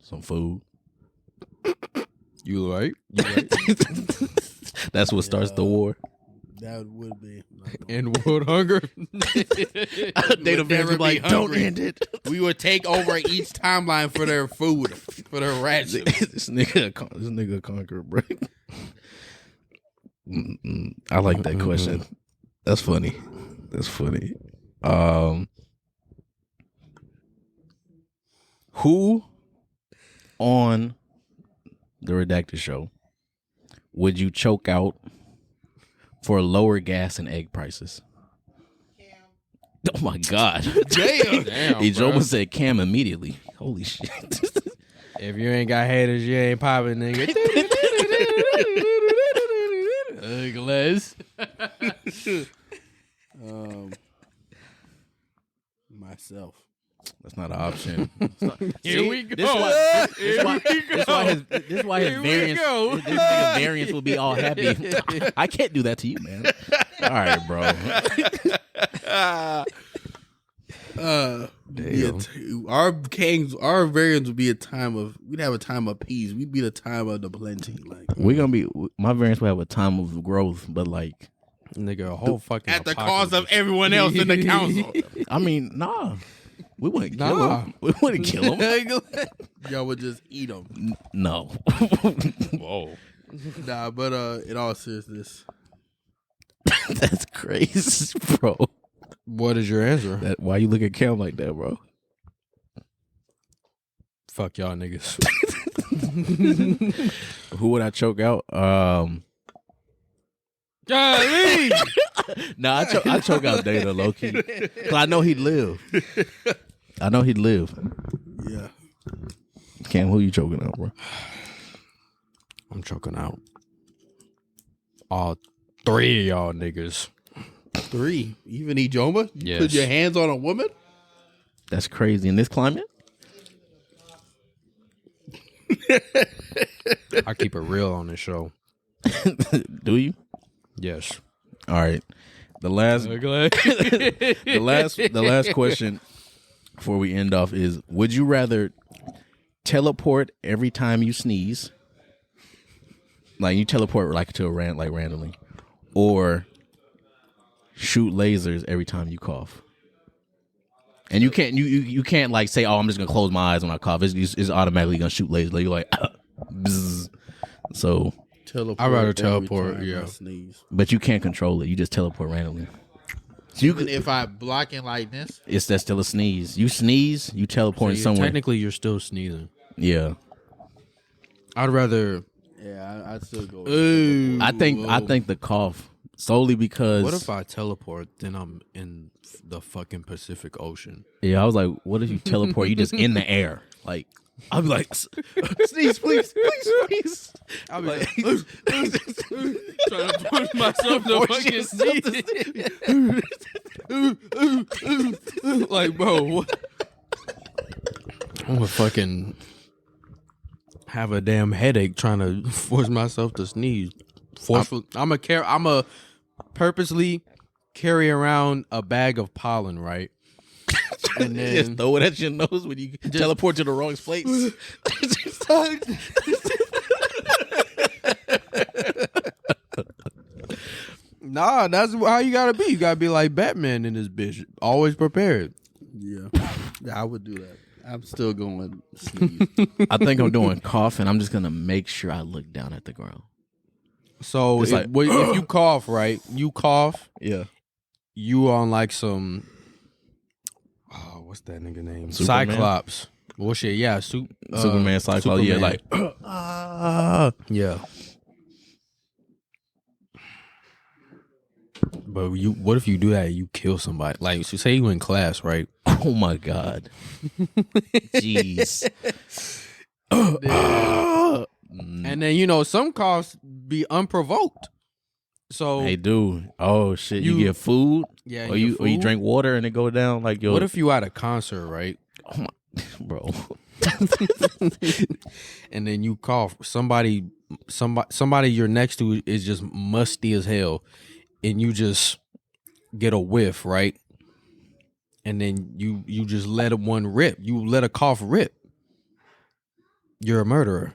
Some food. You right? That's what starts the war. That would be. And world hunger. Data fans would be like, don't end it. We would take over each timeline for their food, for their rations. this nigga a conqueror, bro. I like that question. That's funny. Who on the Redacted show would you choke out for lower gas and egg prices? Oh my God. Damn, Ijoma said Cam immediately. Holy shit. If you ain't got haters, you ain't popping, nigga. Glass. Myself. That's not an option. Here we go. This is why his variance. This nigga variance will be all happy. I can't do that to you, man. All right, bro. Our variance would be a time of. We'd have a time of peace. We'd be the time of the plenty. Like We're gonna be. My variance will have a time of growth, but like, nigga, a whole fucking at the cost of everyone else in the council. I mean, nah. We wouldn't kill him. We wouldn't kill him. Y'all would just eat them. No. Whoa. Nah, but in all seriousness, That's crazy, bro. What is your answer? Why you look at Cam like that, bro? Fuck y'all niggas. Who would I choke out? Golly! Nah, I choke out Data low key. Cause I know he'd live. yeah. Cam, who you choking out, bro? I'm choking out all three of y'all niggas. 3. Even Ijoma? You Yes. put your hands on a woman? That's crazy in this climate. I keep it real on this show. Do you? Yes. All right. The last question before we end off is: would you rather teleport every time you sneeze, like you teleport like to a randomly, or shoot lasers every time you cough? And you can't like say, oh, I'm just gonna close my eyes when I cough. It's automatically gonna shoot lasers. Like, you're like, bzz. So Teleport. I'd rather every teleport, time yeah. I sneeze. but you can't control it. You just teleport randomly. So you Even could, if I blocking like this, that's still a sneeze. You sneeze, you teleport somewhere. Technically, you're still sneezing. Yeah, I'd rather. Yeah, I'd still go. Ooh. I think the cough solely because. What if I teleport? Then I'm in the fucking Pacific Ocean. Yeah, I was like, what if you teleport? You just in the air, like. I'll be like, sneeze, please. I'll be like, trying to push myself to fucking sneeze. Like, bro, what? I'm gonna fucking have a damn headache trying to force myself to sneeze. Forceful. I'm a purposely carry around a bag of pollen, right? And then Just throw it at your nose when you teleport to the wrong place. Nah, that's how you gotta be. You gotta be like Batman in this bitch. Always prepared. Yeah, I would do that. I'm still going sneeze. I think I'm doing cough, and I'm just gonna make sure I look down at the ground. So It's if you cough, right? You cough, Yeah, you on like some what's that nigga name? Superman? Cyclops. Well shit, yeah, Superman, Cyclops. Yeah, like yeah. But what if you do that and you kill somebody? Like, so say you in class, right? oh my god, jeez. And then some coughs be unprovoked. So Hey, dude. Oh shit, you get food. Yeah, or you you get or you food. drink water and it go down like your. what if you at a concert, right? Oh my, bro. And then you cough. Somebody you're next to is just musty as hell, and you just get a whiff, right? And then you just let one rip. You let a cough rip. you're a murderer.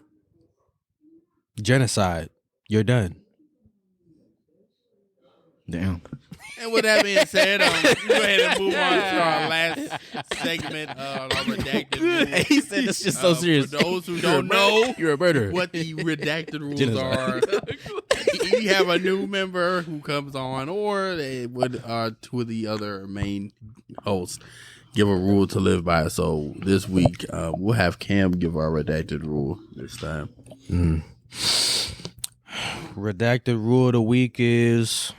Genocide. You're done. Damn. And with that being said, go ahead and move on to our last segment of our redacted rules. He said it's just so serious. For those who don't know you're a murderer. what the redacted rules Genocide. are, you have a new member who comes on, or they would two of the other main hosts give a rule to live by. So this week, we'll have Cam give our redacted rule this time. Redacted rule of the week is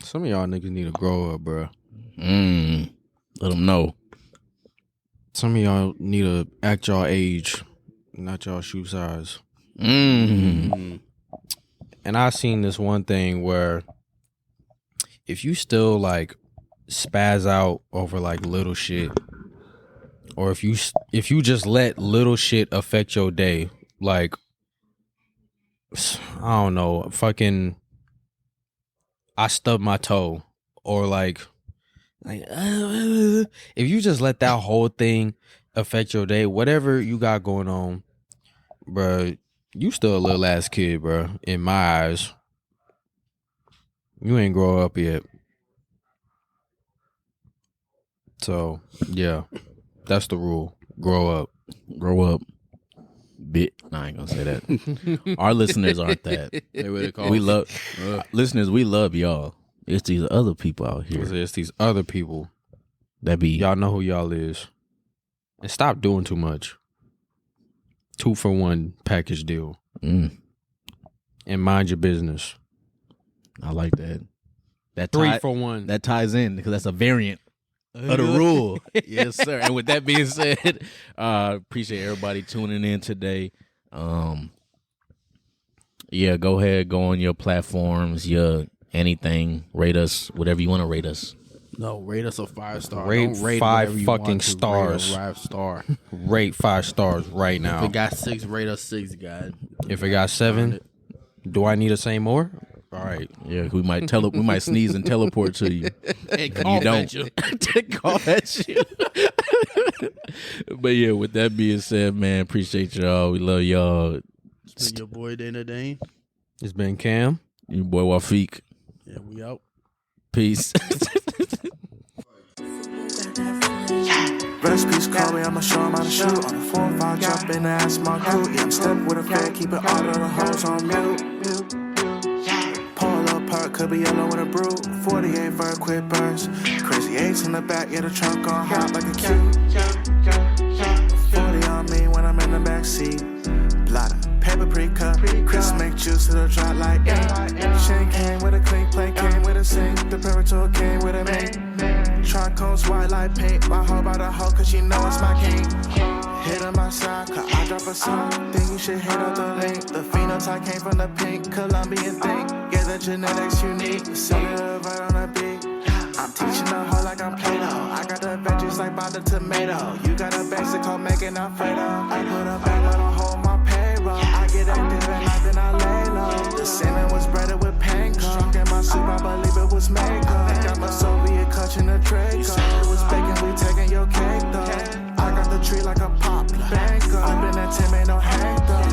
some of y'all niggas need to grow up, bro. Let them know. Some of y'all need to act y'all age, not y'all shoe size. Mm. And I seen this one thing where if you still like spaz out over like little shit, or if you just let little shit affect your day, like I don't know, fucking I stubbed my toe, or like if you just let that whole thing affect your day, whatever you got going on, bruh, you still a little ass kid, bruh. In my eyes, you ain't grow up yet. So yeah, that's the rule. Grow up. Grow up. Bit. No, I ain't gonna say that. Our listeners aren't that. We love listeners. We love y'all. It's these other people out here. It's these other people that be y'all know who y'all is, and stop doing too much. 2-for-1 package deal. And mind your business. I like that. That 3-for-1. That ties in because that's a variant of the rule. Yes, sir. And with that being said, appreciate everybody tuning in today. Yeah, go ahead, go on your platforms, your anything, rate us, whatever you want to rate us. No, rate us a 5-star. Rate Don't rate 5 you fucking want to. stars. Rate a 5-star. Rate 5 stars right now. If it got 6, rate us 6, guys. If it got 7, do I need to say more? All right. Yeah, we might we might sneeze and teleport to you. And You don't. Call at you. But yeah, with that being said, man, appreciate y'all. We love y'all. It's been your boy Dana Dane. It's been Cam. Your boy Feeq. Yeah, we out. Peace. Recipes call me, I'ma show 'em how to shoot. On the 4-5, jump in the ass, my crew. Yeah, I'm step with a flag, keeping all of the hoes on mute. Pull a little perk, could be yellow with a brew. 48 for a quick burst. Crazy 8s in the back, yeah, the trunk on hot like a cue. 40 on me when I'm in the backseat. Blotter, paper pre-cut. Chris make juice to the drop like Shane came with a clean plate, came with a sink. The Parator came with a mate. Tricones white like paint. My hoe by the hoe, cause she know it's my king. Hit on my side, cause I drop a song. Think you should hit up the link. The phenotype came from the pink Colombian thing. Yeah, the genetics unique. Cellular right on the beat. I'm teaching the hoe like I'm Play-Doh. I got the veggies like by the tomato. You got a basic hoe making Alfredo. I put a bag on a hold my payroll. I get active at night, then I lay low. The salmon was breaded with panko. Drunk in my soup, I believe it was mango. I think I'm a Soviet clutching a Draco. You said it was bacon, we taking your cake though. I got the tree like a poplar. Bango. Up in that Tim, ain't no hang though.